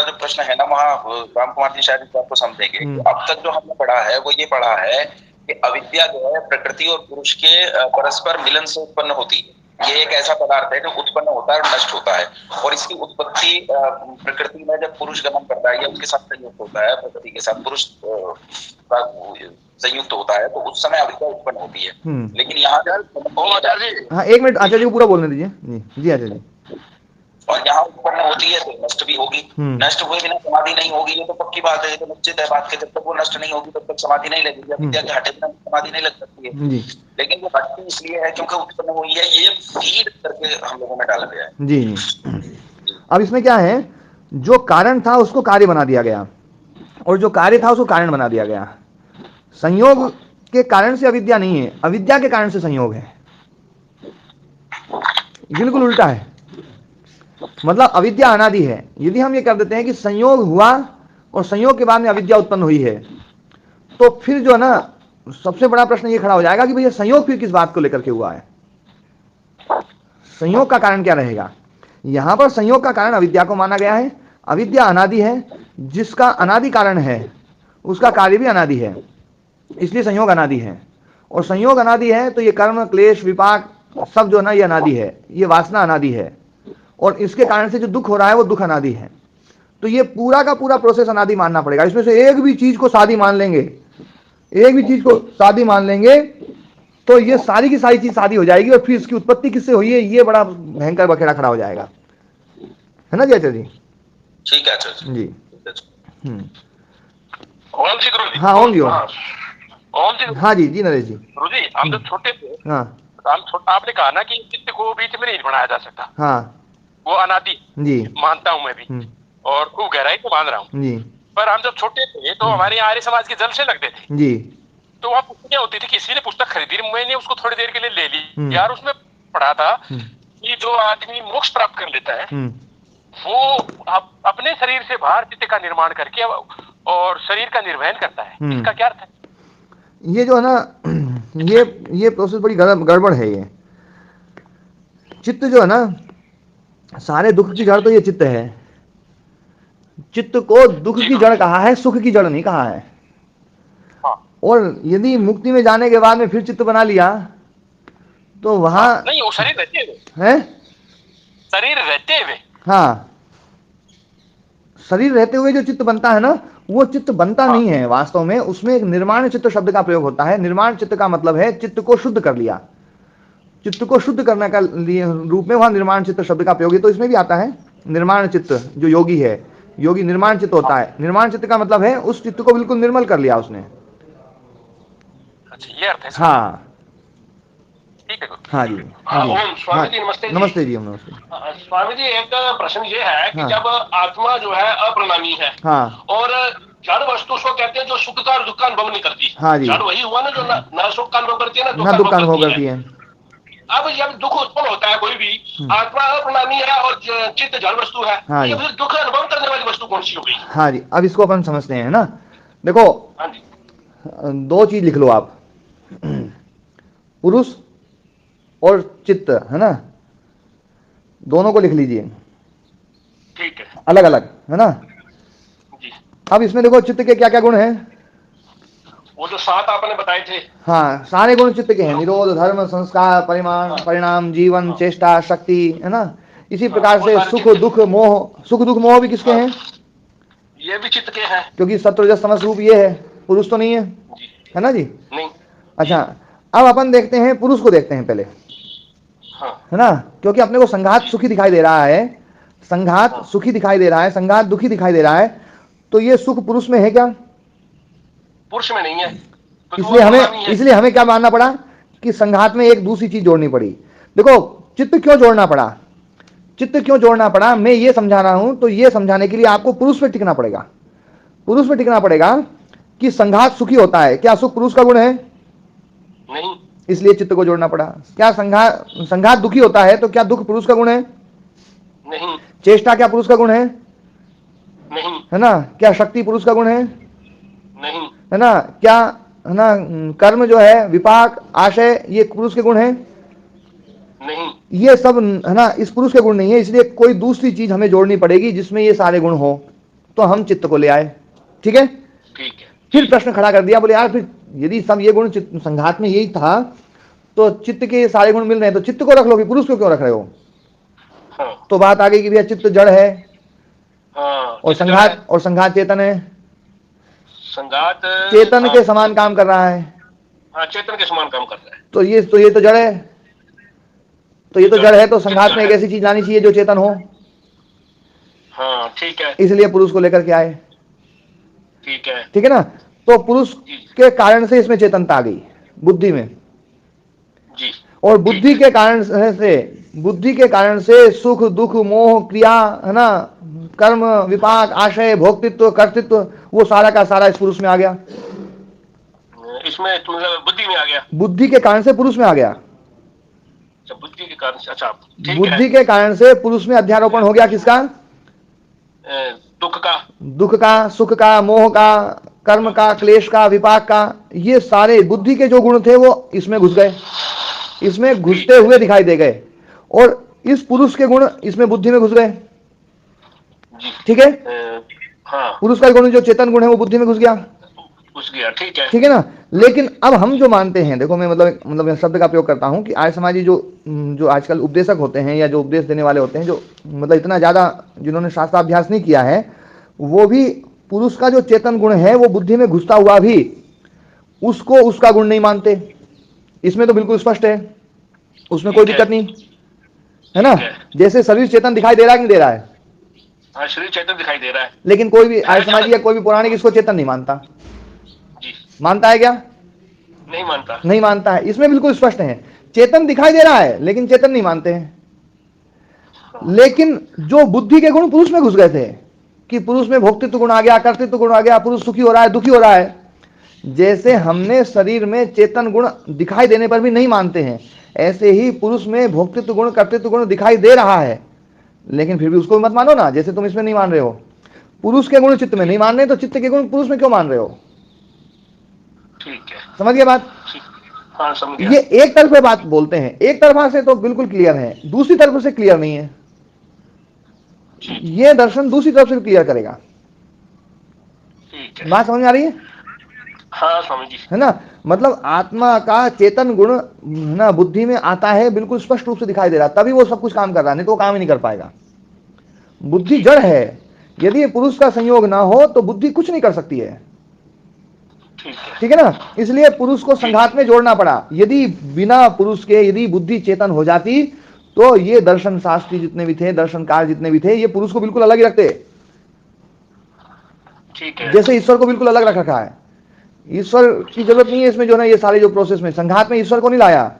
S2: जो प्रश्न है ना, वहाँ राम कुमार जी शायद इस बात को समझेंगे। अब तक जो हमने पढ़ा है वो ये पढ़ा है कि अविद्या जो है प्रकृति और पुरुष के परस्पर मिलन से उत्पन्न होती है। ये एक ऐसा पदार्थ है जो उत्पन्न होता है और नष्ट होता है, और इसकी उत्पत्ति प्रकृति में जब पुरुष गमन करता है या उसके साथ संयुक्त होता है, प्रकृति के साथ पुरुष संयुक्त होता है, तो उस समय अविद्या उत्पन्न होती है। लेकिन यहाँ
S3: आचार्य जी,
S1: हाँ, एक मिनट आचार्य जी को पूरा बोलने दीजिए जी। जी आचार्य जी,
S2: और यहाँ उत्पन्न होती है तो नष्ट भी होगी। नष्ट हुए बिना समाधि नहीं होगी, ये तो पक्की बात है, ये तो निश्चित है बात के। जब तक वो नष्ट नहीं होगी तब तक समाधि नहीं लगेगी। अविद्या के हटे बिना समाधि नहीं लग सकती है। लेकिन वो हटती इसलिए है क्योंकि उत्पन्न हुई है, ये फीड करके हम लोगों में डाला गया है
S1: जी। अब इसमें क्या है, जो कारण था उसको कार्य बना दिया गया, और जो कार्य था उसको कारण बना दिया गया। संयोग के कारण से अविद्या नहीं है, अविद्या के कारण से संयोग है। बिल्कुल उल्टा है। मतलब अविद्या अनादि है। यदि हम ये कर देते हैं कि संयोग हुआ और संयोग के बाद में अविद्या उत्पन्न हुई है, तो फिर जो है ना सबसे बड़ा प्रश्न ये खड़ा हो जाएगा कि भैया संयोग फिर किस बात को लेकर के हुआ है, संयोग का कारण क्या रहेगा। यहां पर संयोग का कारण अविद्या को माना गया है। अविद्या अनादि है, जिसका अनादि कारण है उसका कार्य भी अनादि है, इसलिए संयोग अनादि है। और संयोग अनादि है तो ये कर्म क्लेश विपाक सब जो है ना ये अनादि है, ये वासना अनादि है, और इसके कारण से जो दुख हो रहा है वो दुख अनादि है। तो ये पूरा का पूरा प्रोसेस अनादि मानना पड़ेगा। इसमें से एक भी चीज को सादी मान लेंगे, एक भी चीज को सादी मान लेंगे तो ये सारी की सारी चीज शादी हो जाएगी, और फिर इसकी उत्पत्ति किससे हुई है, ये बड़ा भयंकर बखेड़ा खड़ा हो जाएगा, है ना जी आचार्य जी?
S2: ठीक है आचार्य
S1: जी।
S3: ओम जी गुरु जी।
S1: हाँ ओम जी, ओम।
S3: ओम जी।
S1: हाँ जी जी नरेश जी।
S3: गुरु जी हम जब छोटे थे,
S1: हाँ
S3: हम छोटा, आपने कहा ना कि चित्त को बीच में नहीं बनाया जा सकता,
S1: हाँ
S3: वो अनादि
S1: जी,
S3: मानता हूँ मैं भी, और खूब गहराई से मान रहा हूँ
S1: जी
S3: पर हम जब छोटे थे तो हमारे यहाँ आर्य समाज के जल से लगते थे
S1: जी,
S3: तो वहाँ पुस्तकें क्या होती थी, किसी ने पुस्तक खरीदी, मैंने उसको थोड़ी देर के लिए ले ली यार, उसमें पढ़ा था कि जो आदमी मोक्ष प्राप्त कर लेता है वो अपने शरीर से बाहर चित्त का निर्माण करके और शरीर का निर्वहन करता है। इसका क्या अर्थ है?
S1: ये जो है ना, ये प्रोसेस बड़ी गड़बड़ है। ये चित्त जो है ना, सारे दुख की जड़ तो ये चित्त है। चित्त को दुख की जड़ कहा है, सुख की जड़ नहीं कहा है। और यदि मुक्ति में जाने के बाद में फिर चित्त बना लिया तो वहां
S3: नहीं, वो शरीर रहते हुए
S1: है,
S3: शरीर रहते हुए,
S1: हाँ शरीर रहते हुए जो चित्त बनता है ना, वो चित्त बनता नहीं है वास्तव में। उसमें एक निर्माण चित्त शब्द का प्रयोग होता है। निर्माण चित्त का मतलब है चित्त को शुद्ध कर लिया, चित्त को शुद्ध करने का लिए रूप में वहां निर्माण चित्त शब्द का प्रयोग है। तो इसमें भी आता है निर्माण चित्त। जो योगी है, योगी निर्माण चित्त होता है। निर्माण चित्त का मतलब है उस चित्त को बिल्कुल निर्मल कर लिया उसने।
S3: अच्छा, ये अर्थ है।
S1: हाँ
S3: ठीक है।
S1: हाँ जी,
S3: ओम स्वामी जी नमस्ते।
S1: नमस्ते जी, नमस्ते।
S3: स्वामी जी एक प्रश्न ये है कि जब आत्मा जो है अप्रणामी है,
S1: हाँ,
S3: और जड़ वस्तु उसको कहते हैं जो सुख का और दुख का अनुभव नहीं करती।
S1: हाँ जी,
S3: जड़ वही हुआ ना जो ना सुख का अनुभव करती है
S1: ना दुख का अनुभव करती है।
S3: अब जब दुख उत्पन्न होता है कोई भी, आत्मा अप्रणामी है और चित्त जड़ वस्तु है,
S1: हाँ
S3: ये फिर दुख अनुभव करने वाली वस्तु कौन सी हो गई?
S1: हाँ जी, अब इसको अपन समझते हैं ना। देखो,
S3: हाँ जी,
S1: दो चीज लिख लो आप, पुरुष और चित्त, है ना, दोनों को लिख लीजिए।
S3: ठीक है,
S1: अलग अलग, है ना
S3: जी।
S1: अब इसमें देखो चित्त के क्या क्या गुण हैं।
S3: वो जो 7 आपने बताए थे,
S1: हाँ, सारे गुण चित्त के हैं। निरोध, धर्म, संस्कार, परिणाम, जीवन, चेष्टा, शक्ति, है ना। इसी प्रकार से सुख दुख मोह, सुख दुख मोह भी किसके हैं?
S3: ये भी चित्त के हैं,
S1: क्योंकि सत्व रजस तमस रूप ये है, पुरुष तो नहीं है, है ना जी?
S3: नहीं।
S1: अच्छा, अब अपन देखते हैं, पुरुष को देखते हैं पहले, है ना, क्योंकि अपने को संघात सुखी दिखाई दे रहा है, संघात सुखी दिखाई दे रहा है, संघात दुखी दिखाई दे रहा है। तो ये सुख पुरुष में है क्या?
S3: पुरुष में नहीं है।
S1: इसलिए हमें क्या मानना पड़ा कि संघात में एक दूसरी चीज जोड़नी पड़ी। देखो, चित्त क्यों जोड़ना पड़ा, चित्त क्यों जोड़ना पड़ा, मैं ये समझा रहा हूं। तो ये समझाने के लिए आपको पुरुष पे टिकना पड़ेगा। पुरुष पे टिकना पड़ेगा कि संघात सुखी होता है, क्या सुख पुरुष का गुण है?
S3: नहीं,
S1: इसलिए चित्त को जोड़ना पड़ा। क्या संघात दुखी होता है, तो क्या दुख पुरुष का गुण है?
S3: नहीं।
S1: चेष्टा क्या पुरुष का गुण है?
S3: नहीं,
S1: है ना। क्या शक्ति पुरुष का गुण है?
S3: नहीं,
S1: है ना। क्या, है ना, कर्म जो है, विपाक, आशय, ये पुरुष के गुण है?
S3: नहीं।
S1: ये सब, है ना, इस पुरुष के गुण नहीं है। इसलिए कोई दूसरी चीज हमें जोड़नी पड़ेगी जिसमें ये सारे गुण हो। तो हम चित्त को ले आए। ठीक है।
S3: ठीक है।
S1: फिर प्रश्न खड़ा कर दिया, बोले यार फिर यदि सब ये गुण संघात में यही था तो चित्त के सारे गुण मिल रहे हैं, तो चित्त को रख लो, कि पुरुष को क्यों रख रहे हो?
S3: हाँ।
S1: तो बात आ गई कि भैया चित्त जड़ है,
S3: हाँ,
S1: और संघात चेतन है।
S3: संघात
S1: चेतन के समान काम कर रहा है।
S3: हाँ, चेतन के समान काम कर रहा है।
S1: तो ये तो जड़ है। तो ये तो जड़ है, तो संघात में एक ऐसी चीज लानी चाहिए जो चेतन हो।
S3: हाँ, ठीक है।
S1: इसलिए पुरुष को लेकर के आए।
S3: ठीक है।
S1: ठीक है ना। तो पुरुष के कारण से इसमें चेतनता आ गई, बुद्धि में
S3: जी।
S1: और बुद्धि के कारण से सुख दुख मोह क्रिया, है ना, कर्म विपाक आशय भोक्तित्व कर्तृत्व, वो सारा का सारा इस पुरुष में आ गया।
S3: इसमें बुद्धि में आ गया।
S1: बुद्धि के कारण से पुरुष में आ गया।
S3: बुद्धि के कारण से, अच्छा,
S1: बुद्धि के कारण से पुरुष में अध्यारोपण हो गया। किसका? दुख का, सुख का, मोह का, कर्म का, क्लेश का, विपाक का। ये सारे बुद्धि के जो गुण थे वो इसमें घुस गए, इसमें घुसते हुए दिखाई दे गए, और इस पुरुष के गुण इसमें बुद्धि में घुस गए। ठीक है।
S3: हाँ।
S1: पुरुष का गुण जो चेतन गुण है वो बुद्धि में घुस गया।
S3: ठीक है।
S1: ठीक है ना। लेकिन अब हम जो मानते हैं, देखो मैं मतलब शब्द का प्रयोग करता हूं कि आर्य समाजी जो आजकल उपदेशक होते हैं या जो उपदेश देने वाले होते हैं, जो मतलब इतना ज्यादा जिन्होंने शास्त्राभ्यास नहीं किया है, वो भी पुरुष का जो चेतन गुण है वो बुद्धि में घुसता हुआ भी उसको उसका गुण नहीं मानते। इसमें तो बिल्कुल स्पष्ट है, उसमें कोई दिक्कत नहीं है ना। जैसे शरीर चेतन दिखाई दे रहा है कि नहीं दे रहा है?
S3: हाँ, शरीर चेतन दिखाई दे रहा है,
S1: लेकिन कोई भी आर्य समाजी या कोई भी पौराणिक इसको चेतन नहीं मानता।
S3: जी।
S1: मानता है क्या?
S3: नहीं मानता,
S1: नहीं मानता है। इसमें बिल्कुल स्पष्ट है, चेतन दिखाई दे रहा है लेकिन चेतन नहीं मानते हैं। लेकिन जो बुद्धि के गुण पुरुष में घुस गए थे कि पुरुष में भोक्तृत्व गुण आ गया, कर्तृत्व गुण आ गया, पुरुष सुखी हो रहा है, दुखी हो रहा है, जैसे हमने शरीर में चेतन गुण दिखाई देने पर भी नहीं मानते हैं, ऐसे ही पुरुष में भोक्तृत्व गुण कर्तृत्व गुण दिखाई दे रहा है, लेकिन फिर भी उसको मत मानो ना। जैसे तुम इसमें नहीं मान रहे हो, पुरुष के गुण चित्त में नहीं मान रहे, तो चित्त के गुण पुरुष में क्यों मान रहे हो?
S3: ठीक है,
S1: समझ गए बात?
S3: हाँ, समझ गया।
S1: ये एक तरफ से बात बोलते हैं, एक तरफा से तो बिल्कुल क्लियर है, दूसरी तरफ से क्लियर नहीं है। ये दर्शन दूसरी तरफ से क्लियर करेगा।
S3: ठीक है,
S1: बात समझ में आ रही है?
S3: हाँ, समझ गई,
S1: है ना। मतलब आत्मा का चेतन गुण ना बुद्धि में आता है, बिल्कुल स्पष्ट रूप से दिखाई दे रहा, तभी वो सब कुछ काम कर रहा है, नहीं तो वो काम ही नहीं कर पाएगा। बुद्धि जड़ है, यदि पुरुष का संयोग ना हो तो बुद्धि कुछ नहीं कर सकती है। ठीक है ना। इसलिए पुरुष को संघात में जोड़ना पड़ा। यदि बिना पुरुष के यदि बुद्धि चेतन हो जाती तो ये दर्शन शास्त्री जितने भी थे, दर्शनकार जितने भी थे, ये पुरुष को बिल्कुल अलग ही रखते।
S3: ठीक है,
S1: जैसे ईश्वर को बिल्कुल अलग रख रखा है। ईश्वर की जरूरत नहीं है इसमें, जो ना ये सारे जो प्रोसेस में संघात में ईश्वर को नहीं लाया।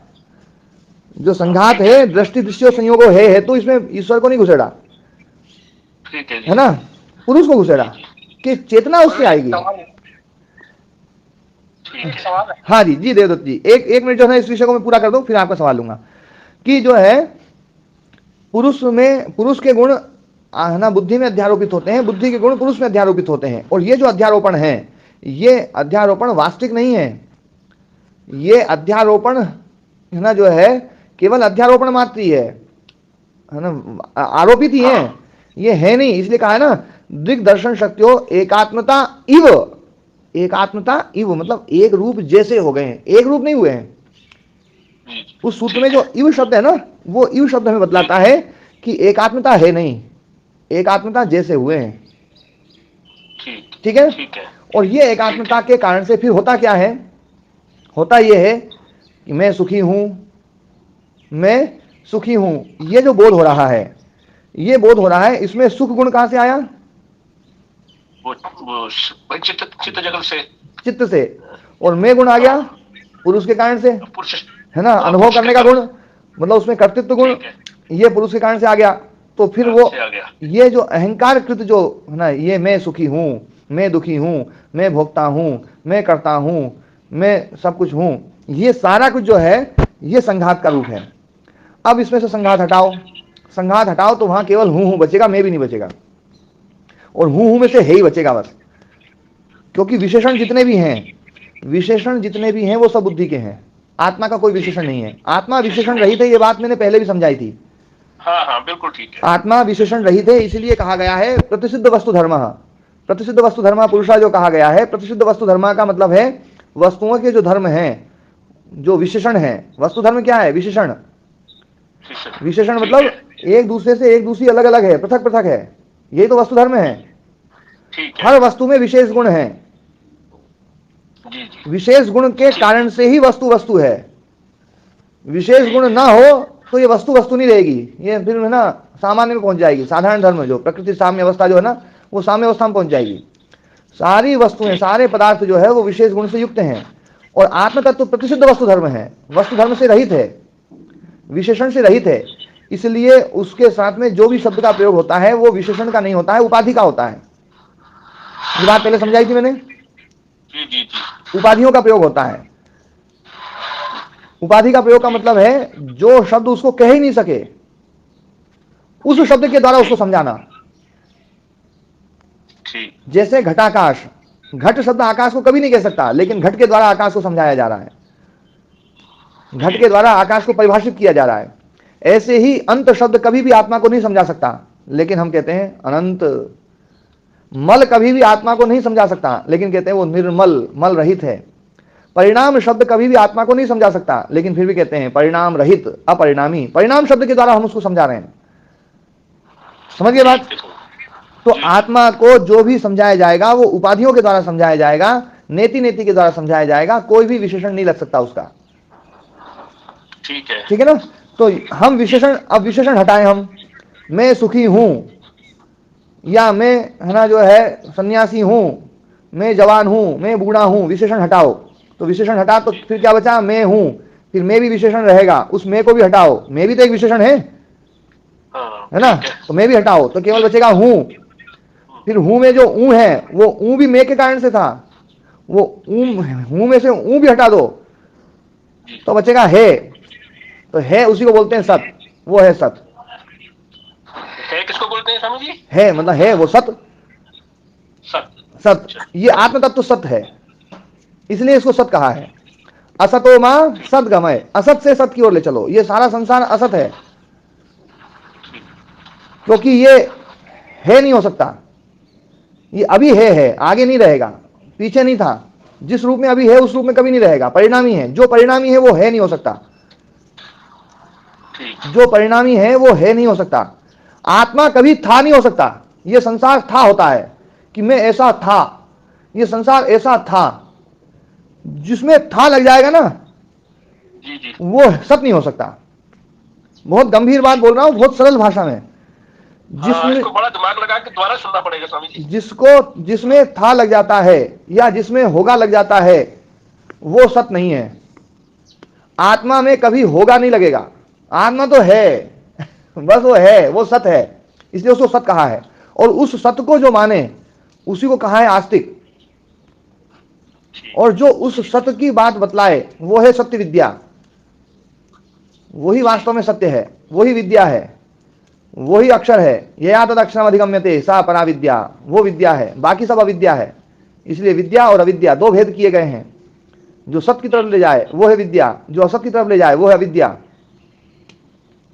S1: जो संघात है दृष्टि दृश्य संयोग है तो इसमें ईश्वर को नहीं घुसेड़ा, है ना, पुरुष को घुसेड़ा कि चेतना उससे आएगी। हाँ जी, जी देवदत्त जी, एक मिनट जो है इस विषय को मैं पूरा कर दूं, फिर आपका सवाल लूंगा। कि जो है पुरुष में, पुरुष के गुण है ना बुद्धि में अध्यारोपित होते हैं, बुद्धि के गुण पुरुष में अध्यारोपित होते हैं, और ये जो अध्यारोपण है, ये अध्यारोपण वास्तविक नहीं है। ये अध्यारोपण है ना जो है केवल अध्यारोपण मात्र ही है ना, आरोपित ही है, ये है नहीं। इसलिए कहा है ना दिग्दर्शन शक्तियों एकात्मता इव, एकात्मता इव मतलब एक रूप जैसे हो गए हैं, एक रूप नहीं हुए हैं। उस सूत्र में जो इव शब्द है ना, वो इव शब्द हमें बतलाता है कि एकात्मता है नहीं, एकात्मता जैसे हुए हैं। ठीक है। और ये एकात्मता के कारण से फिर होता क्या है? होता यह है कि मैं सुखी हूं, मैं सुखी हूं, ये जो बोध हो रहा है, ये बोध हो रहा है, इसमें सुख गुण कहां से आया?
S3: वो चित्त जगत से,
S1: चित्त से। और मैं गुण आ गया पुरुष के कारण से, है ना, अनुभव करने का गुण, मतलब उसमें कर्तृत्व गुण, ये पुरुष के कारण से आ गया। तो फिर वो ये जो अहंकार कृत जो है ना, ये मैं सुखी हूं, मैं दुखी हूं, मैं भोगता हूं, मैं करता हूं, मैं सब कुछ हूं, ये सारा कुछ जो है ये संघात का रूप है। अब इसमें से संघात हटाओ, संघात हटाओ तो वहां केवल हूं हूं बचेगा, मैं भी नहीं बचेगा, और हूं हूं में से है ही बचेगा बस। क्योंकि विशेषण जितने भी हैं, विशेषण जितने भी हैं वो सब बुद्धि के हैं, आत्मा का कोई विशेषण नहीं है। आत्मा विशेषण रहित है, ये बात मैंने पहले भी समझाई थी।
S3: हाँ हाँ बिल्कुल ठीक है।
S1: आत्मा विशेषण रहित है, इसीलिए कहा गया है प्रतिसिद्ध वस्तु धर्म, प्रतिसिद्ध वस्तु धर्म पुरुषा जो कहा गया है। प्रतिसिद्ध वस्तु धर्म का मतलब है वस्तुओं के जो धर्म हैं, जो विशेषण है। वस्तु धर्म क्या है? विशेषण। विशेषण मतलब एक दूसरे से एक दूसरी अलग अलग है, पृथक पृथक है, यही तो वस्तु धर्म है। हर वस्तु में विशेष गुण है, विशेष गुण के कारण से ही वस्तु वस्तु है। विशेष गुण ना हो तो ये वस्तु वस्तु नहीं रहेगी, ये फिर है ना सामान्य में पहुंच जाएगी। साधारण धर्म जो प्रकृति साम्य अवस्था जो है ना, वो साम्य अवस्था में पहुंच जाएगी। सारी वस्तुएं, सारे पदार्थ जो है वो विशेष गुण से युक्त हैं। और आत्म तत्व प्रतिसिद्ध वस्तु धर्म है, वस्तु धर्म से रहित है, विशेषण से रहित है। इसलिए उसके साथ में जो भी शब्द का प्रयोग होता है वो विशेषण का नहीं होता है, उपाधि का होता है। ये बात पहले समझाई थी मैंने। उपाधियों का प्रयोग होता है। उपाधि का प्रयोग का मतलब है जो शब्द उसको कह ही नहीं सके, उस शब्द के द्वारा उसको समझाना। जैसे घटाकाश, घट शब्द आकाश को कभी नहीं कह सकता, लेकिन घट के द्वारा आकाश को समझाया जा रहा है, घट के द्वारा आकाश को परिभाषित किया जा रहा है। ऐसे ही अंत शब्द कभी भी आत्मा को नहीं समझा सकता, लेकिन हम कहते हैं अनंत। मल कभी भी आत्मा को नहीं समझा सकता, लेकिन कहते हैं वो निर्मल, मल रहित है। परिणाम शब्द कभी भी आत्मा को नहीं समझा सकता, लेकिन फिर भी कहते हैं परिणाम रहित, अपरिणामी। परिणाम शब्द के द्वारा हम उसको समझा रहे हैं। समझ गए बात? तो आत्मा को जो भी समझाया जाएगा वो उपाधियों के द्वारा समझाया जाएगा, नेति नेति के द्वारा समझाया जाएगा, कोई भी विशेषण नहीं लग सकता उसका। ठीक है ना। तो हम विशेषण, अब विशेषण हटाएं हम, मैं सुखी हूं, या मैं है ना जो है सन्यासी हूं, मैं जवान हूं, मैं बूढ़ा हूं, विशेषण हटाओ। तो विशेषण हटा तो फिर क्या बचा, मैं हूं, फिर मैं भी विशेषण रहेगा, उस मैं को भी हटाओ, मैं भी तो एक विशेषण है ना, तो मैं भी हटाओ तो केवल बचेगा हूं। फिर हूं में जो ऊ है वो ऊ भी मैं के कारण से था, वो हूं में से ऊ भी हटा दो तो बचेगा है। तो है उसी को बोलते हैं सत, वो है सत।
S3: है किसको बोलते हैं स्वामी जी?
S1: है मतलब है वो सत, सत ये आत्म तत्व सत है, इसलिए इसको सत कहा है। असतो मां सदगमय, असत से सत की ओर ले चलो। ये सारा संसार असत है, क्योंकि ये है नहीं हो सकता, ये अभी है, आगे नहीं रहेगा, पीछे नहीं था। जिस रूप में अभी है उस रूप में कभी नहीं रहेगा, परिणामी है। जो परिणामी है वो है नहीं हो सकता, जो परिणामी है वो है नहीं हो सकता। आत्मा कभी था नहीं हो सकता। ये संसार था होता है कि मैं ऐसा था, ये संसार ऐसा था, जिसमें था लग जाएगा ना वो सत नहीं हो सकता। बहुत गंभीर बात बोल रहा हूं, बहुत सरल भाषा में।
S3: इसको बड़ा दिमाग लगा के दोबारा सुनना पड़ेगा स्वामी जी।
S1: जिसमें था लग जाता है या जिसमें होगा लग जाता है वो सत नहीं है। आत्मा में कभी होगा नहीं लगेगा, आत्मा तो है बस वो है, वो सत है, इसलिए उसको सत कहा है। और उस सत को जो माने उसी को कहा है आस्तिक। और जो उस सत्य की बात बतलाए वो है सत्य विद्या, वही वास्तव में सत्य है, वही विद्या है, वही अक्षर है। यया तद अक्षरम अधिगम्यते सा परा विद्या, वो विद्या है, बाकी सब अविद्या है। इसलिए विद्या और अविद्या दो भेद किए गए हैं। जो सत्य की तरफ ले जाए वो है विद्या, जो असत्य की तरफ ले जाए वो है अविद्या,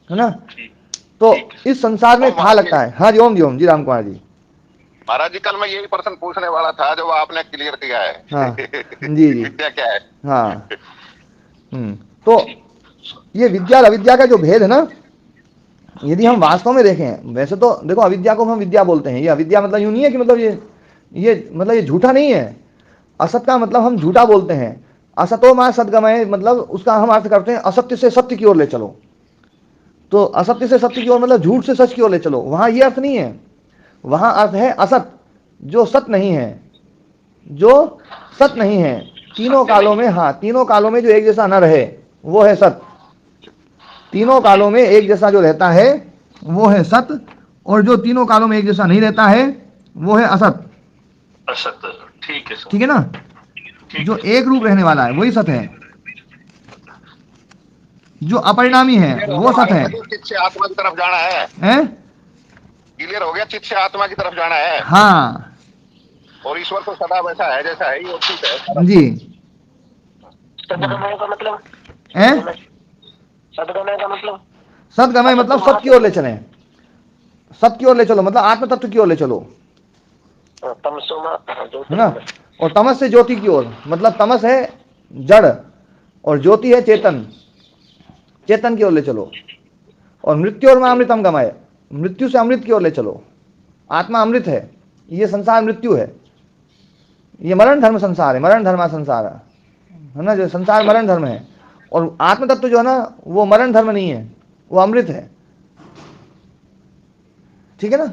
S1: है ना। तो इस संसार में था लगता है। हाँ जी, ओम जी, ओम जी, राम कुमार जी।
S3: महाराज जी, कल मैं यही प्रश्न पूछने वाला था जो आपने क्लियर किया है।
S1: हाँ जी जी,
S3: विद्या क्या है?
S1: हाँ तो ये विद्या और अविद्या का जो भेद है ना, यदि हम वास्तव में देखें, वैसे तो देखो अविद्या को हम विद्या बोलते हैं। ये अविद्या मतलब यूं नहीं है कि मतलब ये मतलब ये झूठा नहीं है। असत का मतलब हम झूठा बोलते हैं। असतो मां सदगमय मतलब उसका हम अर्थ करते हैं असत्य से सत्य की ओर ले चलो। तो असत्य से सत्य की ओर मतलब झूठ से सच की ओर ले चलो, वहां ये अर्थ नहीं है। वहां अर्थ है असत, जो सत नहीं है, जो सत नहीं है तीनों कालों में। हाँ, तीनों कालों में जो एक जैसा न रहे वो है सत। तीनों कालों में एक जैसा जो रहता है वो है सत, और जो तीनों कालों में एक जैसा नहीं रहता है वो है असत।
S3: असत, ठीक है,
S1: ठीक है ना। जो एक रूप रहने वाला है वही सत है, जो अपरिणामी है वो सत है।
S3: चित्त से आत्मा की तरफ जाना है, क्लियर हो गया? चित्त से आत्मा की तरफ जाना है।
S1: हाँ,
S3: और ईश्वर तो सदा वैसा है जैसा है, वो ठीक है
S1: जी।
S3: सदगमय का मतलब
S1: सदगमय मतलब सत की ओर ले चले, सत की ओर ले चलो मतलब आत्म तत्व की ओर ले चलो, है ना। और तमस से ज्योति की ओर मतलब तमस है जड़ और ज्योति है चेतन, चेतन की ओर ले चलो। और मृत्यु और अमृतम गमय, मृत्यु से अमृत की ओर ले चलो। आत्मा अमृत है, ये संसार मृत्यु है, ये मरण धर्म संसार है, मरण धर्मा संसार है ना। जो संसार मरण धर्म है और आत्म तत्व जो है ना वो मरण धर्म नहीं है, वो अमृत है। ठीक है ना।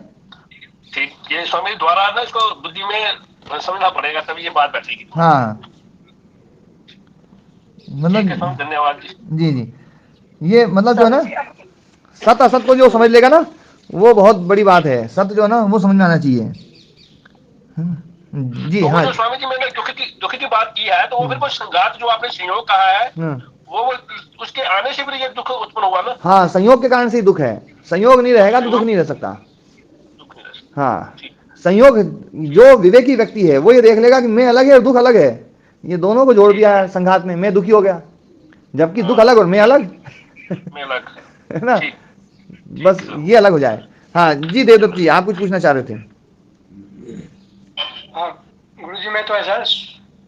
S3: ठीक, ये स्वामी द्वारा ना इसको बुद्धि में समझना पड़ेगा तभी ये बात बैठेगी।
S1: हाँ मतलब
S3: धन्यवाद
S1: जी जी। ये मतलब जो है ना सत असत को जो समझ लेगा ना वो बहुत बड़ी बात है। सत्य जो है ना वो समझ में आना चाहिए जी।
S3: तो
S1: हाँ,
S3: जो स्वामी जी मैंने दुख की बात की है, तो वो फिर कोई संघात जो आपने संयोग कहा है वो उसके आने से भी ये दुख उत्पन्न हुआ ना।
S1: हाँ, संयोग के कारण से ही दुख है। संयोग नहीं रहेगा तो दुख नहीं रह सकता। हाँ, संयोग, जो विवेकी व्यक्ति है वो ये देख लेगा कि मैं अलग है और दुख अलग है, ये दोनों को जोड़ दिया है संघात में, मैं दुखी हो गया, जबकि दुख अलग और मैं अलग है ना। बस ये अलग हो जाए। हाँ जी, देवदत्त जी आप कुछ पूछना चाह रहे थे।
S4: हाँ गुरु जी, मैं तो ऐसा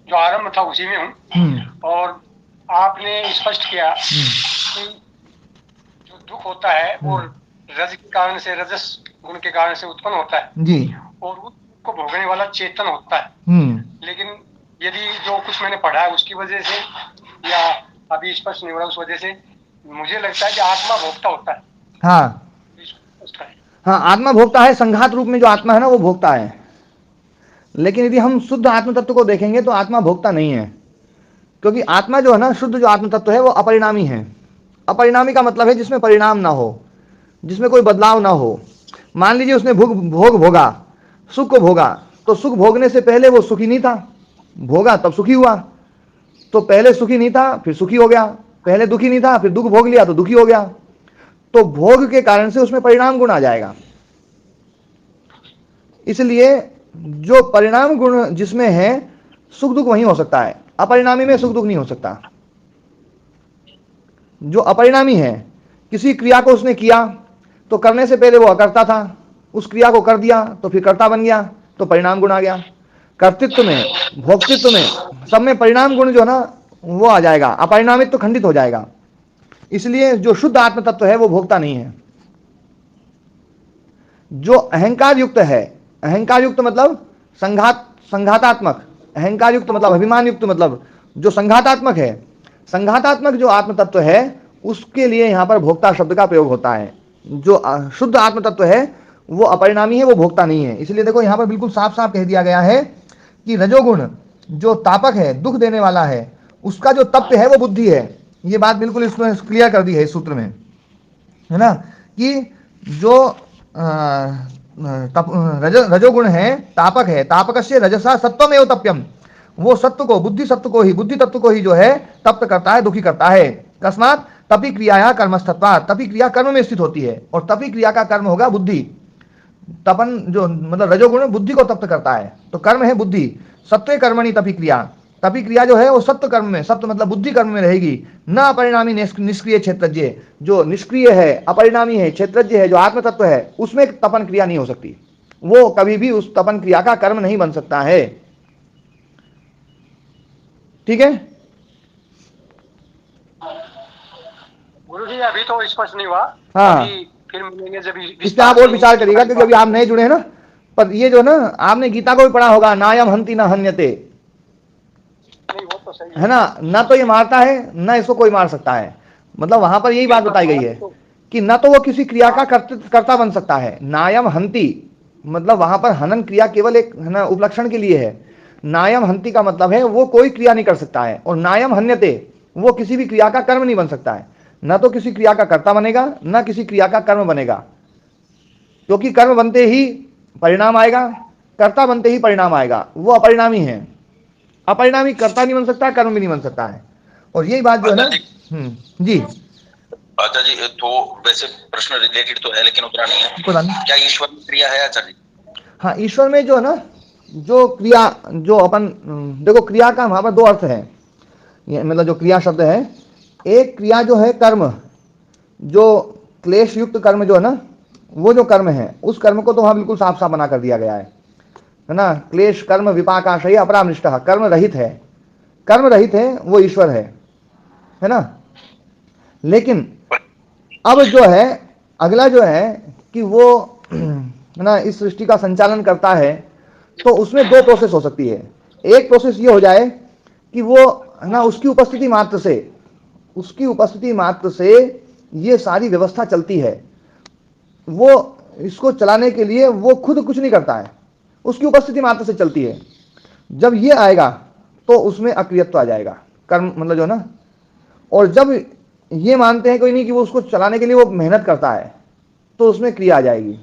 S4: जो आरंभ था उसी में हूँ, और आपने स्पष्ट किया कि जो दुख होता है वो रज के कारण से, रजस गुण के कारण से उत्पन्न होता है
S1: जी,
S4: और उसको भोगने वाला चेतन होता है। लेकिन यदि जो कुछ मैंने पढ़ा है उसकी वजह से, या अभी स्पष्ट नहीं हो रहा उस वजह से, मुझे लगता है कि आत्मा भोक्ता होता है।
S1: हाँ हाँ, आत्मा भोक्ता है, संघात रूप में जो आत्मा है ना वो भोक्ता है। लेकिन यदि हम शुद्ध आत्म तत्व को देखेंगे तो आत्मा भोक्ता नहीं है, क्योंकि आत्मा जो है ना, शुद्ध जो आत्म तत्व है वो अपरिणामी है। अपरिणामी का मतलब है जिसमें परिणाम ना हो, जिसमें कोई बदलाव ना हो। मान लीजिए उसने भोग भोगा, सुख को भोगा, तो सुख भोगने से पहले वो सुखी नहीं था, भोगा तब सुखी हुआ। तो पहले सुखी नहीं था फिर सुखी हो गया, पहले दुखी नहीं था फिर दुख भोग लिया तो दुखी हो गया। तो भोग के कारण से उसमें परिणाम गुण आ जाएगा। इसलिए जो परिणाम गुण जिसमें है सुख दुख वहीं हो सकता है, अपरिणामी में सुख दुख नहीं हो सकता। जो अपरिणामी है, किसी क्रिया को उसने किया तो करने से पहले वो अकर्ता था, उस क्रिया को कर दिया तो फिर कर्ता बन गया, तो परिणाम गुण आ गया। कर्तृत्व में, भोक्तृत्व में, सब में परिणाम गुण जो है ना वो आ जाएगा, अपरिणामित तो खंडित हो जाएगा। इसलिए जो शुद्ध आत्म तत्व है वो भोक्ता नहीं है। जो अहंकार युक्त है, अहंकार युक्त मतलब संघातात्मक, अहंकार युक्त मतलब अभिमान युक्त, मतलब जो संघातात्मक है, संघातात्मक जो आत्म तत्व है उसके लिए यहां पर भोक्ता शब्द का प्रयोग होता है। जो शुद्ध आत्म तत्व है वो अपरिणामी है, वो भोक्ता नहीं है। इसलिए देखो यहां पर बिल्कुल साफ साफ कह दिया गया है कि रजोगुण जो तापक है, दुख देने वाला है, उसका जो तप्त है वो बुद्धि है। ये बात बिल्कुल इसमें क्लियर कर दी है इस सूत्र में, है ना, कि जो रजोगुण है, तापक है, तापकस्य रजसा सत्वमेव तप्यम, वो सत्व को, बुद्धि सत्व को ही, बुद्धि तत्व को ही जो है तप्त करता है, दुखी करता है। कस्मात तपी क्रिया कर्मस्थत्वात्, तपी क्रिया कर्म में स्थित होती है और तपी क्रिया का कर्म होगा बुद्धि। तपन जो मतलब रजोगुण बुद्धि को तप्त करता है, तो कर्म है बुद्धि। सत्व कर्मणि तपी क्रिया, तपी क्रिया जो है वो सत्व कर्म में, सत्व मतलब बुद्धि कर्म में रहेगी। न अपरिणामी निष्क्रिय क्षेत्रज्ञ, जो निष्क्रिय है, अपरिणामी है, क्षेत्रज्ञ है, जो आत्म तत्व है, उसमें तपन क्रिया नहीं हो सकती, वो कभी भी उस तपन क्रिया का कर्म नहीं बन सकता है। ठीक है
S4: गुरु जी, अभी तो स्पष्ट नहीं हुआ।
S1: हाँ,
S4: फिर मिलेंगे जब
S1: इस पे आप और विचार करिएगा, क्योंकि अभी आप नए जुड़े हैं ना। पर ये जो ना, आपने गीता को भी पढ़ा होगा, नायम हंति न हन्यते,
S4: वो तो सही
S1: है ना तो ये मारता है ना इसको कोई मार सकता है। मतलब वहां पर यही बात बताई गई है कि न तो वो किसी क्रिया का कर्ता बन सकता है। नायम हंति मतलब वहां पर हनन क्रिया केवल एक है ना उपलक्षण के लिए है। नायम हंति का मतलब है वो कोई क्रिया नहीं कर सकता है, और नायम हन्यते वो किसी भी क्रिया का कर्म नहीं बन सकता है। न तो किसी क्रिया का कर्ता बनेगा, न किसी क्रिया का कर्म बनेगा, क्योंकि कर्म बनते ही परिणाम आएगा, कर्ता बनते ही परिणाम आएगा। वो अपरिणामी है, अपरिणामी कर्ता नहीं बन सकता, कर्म भी नहीं बन सकता है। और यही बात जो है ना जी।
S2: आचार्य जी, तो वैसे प्रश्न रिलेटेड तो है लेकिन उतना नहीं है।
S1: पता नहीं
S2: क्या ईश्वर में क्रिया है आचार्य जी?
S1: हाँ, ईश्वर में जो है ना, जो क्रिया, जो अपन देखो क्रिया का वहां पर दो अर्थ है, मतलब जो क्रिया शब्द है, एक क्रिया जो है कर्म, जो क्लेश युक्त कर्म जो है ना, वो जो कर्म है उस कर्म को तो वहां बिल्कुल साफ साफ बना कर दिया गया है ना। क्लेश कर्म विपाकाशयी अपरामृष्ट, कर्म रहित है, कर्म रहित है वो ईश्वर है ना। लेकिन अब जो है अगला जो है कि वो ना इस सृष्टि का संचालन करता है, तो उसमें दो प्रोसेस हो सकती है। एक प्रोसेस ये हो जाए कि वो ना उसकी उपस्थिति मात्र से ये सारी व्यवस्था चलती है, वो इसको चलाने के लिए वो खुद कुछ नहीं करता है, उसकी उपस्थिति मात्र से चलती है। जब ये आएगा तो उसमें अक्रियत्व आ जाएगा, कर्म मतलब जो ना। और जब ये मानते हैं कोई नहीं कि वो उसको चलाने के लिए वो मेहनत करता है, तो उसमें क्रिया आ जाएगी।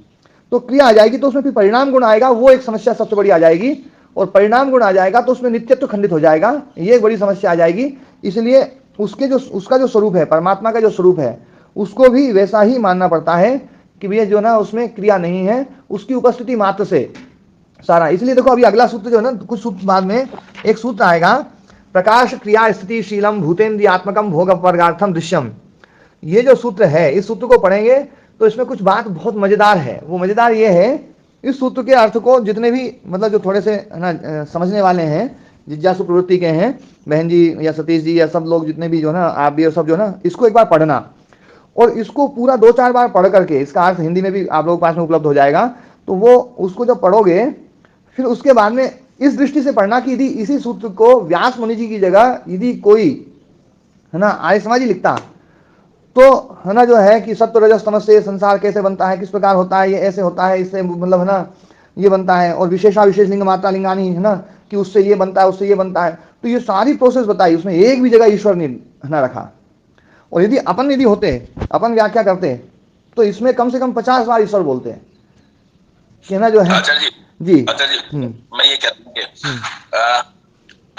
S1: तो क्रिया आ जाएगी तो उसमें फिर परिणाम गुण आएगा, वो एक समस्या सबसे बड़ी आ जाएगी। और परिणाम गुण आ जाएगा तो उसमें नित्यत्व खंडित हो जाएगा, ये एक बड़ी समस्या आ जाएगी। इसलिए उसका जो स्वरूप है, परमात्मा का जो स्वरूप है, उसको भी वैसा ही मानना पड़ता है कि भैया जो ना उसमें क्रिया नहीं है, उसकी उपस्थिति मात्र से सारा। इसलिए देखो अभी अगला सूत्र जो है ना, कुछ सूत्र बाद में एक सूत्र आएगा, प्रकाश क्रिया स्थितिशीलम भूतेन्द्रियात्मकम भोग वर्गार्थम दृश्यम। ये जो सूत्र है, इस सूत्र को पढ़ेंगे तो इसमें कुछ बात बहुत मजेदार है। वो मजेदार ये है, इस सूत्र के अर्थ को जितने भी मतलब जो थोड़े से ना समझने वाले हैं, जिज्ञासु प्रवृत्ति के हैं, बहन जी या सतीश जी या सब लोग जितने भी जो ना, आप भी और सब जो ना, इसको एक बार पढ़ना और इसको पूरा 2-4 बार पढ़ करके, इसका अर्थ हिंदी में भी आप लोगों के पास में उपलब्ध हो जाएगा, तो वो उसको जब पढ़ोगे फिर उसके बाद में इस दृष्टि से पढ़ना कि यदि इसी सूत्र को व्यास मुनि जी की जगह यदि कोई है ना आर्य समाजी लिखता तो है ना जो है कि सत्व रजस तमस से संसार कैसे बनता है, किस प्रकार होता है, ये ऐसे होता है, इससे मतलब है ना ये बनता है, और विशेषा विशेष लिंग मात्रा लिंगानी है ना कि उससे ये बनता है, उससे ये बनता है। तो ये सारी प्रोसेस बताई, उसमें एक भी जगह ईश्वर ने ना रखा। और यदि होते, अपन व्याख्या करते, तो इसमें कम से कम 50 बार ईश्वर बोलते हैं कि ना जो है।
S2: आचार्य
S1: जी
S2: मैं ये कहता हूँ कि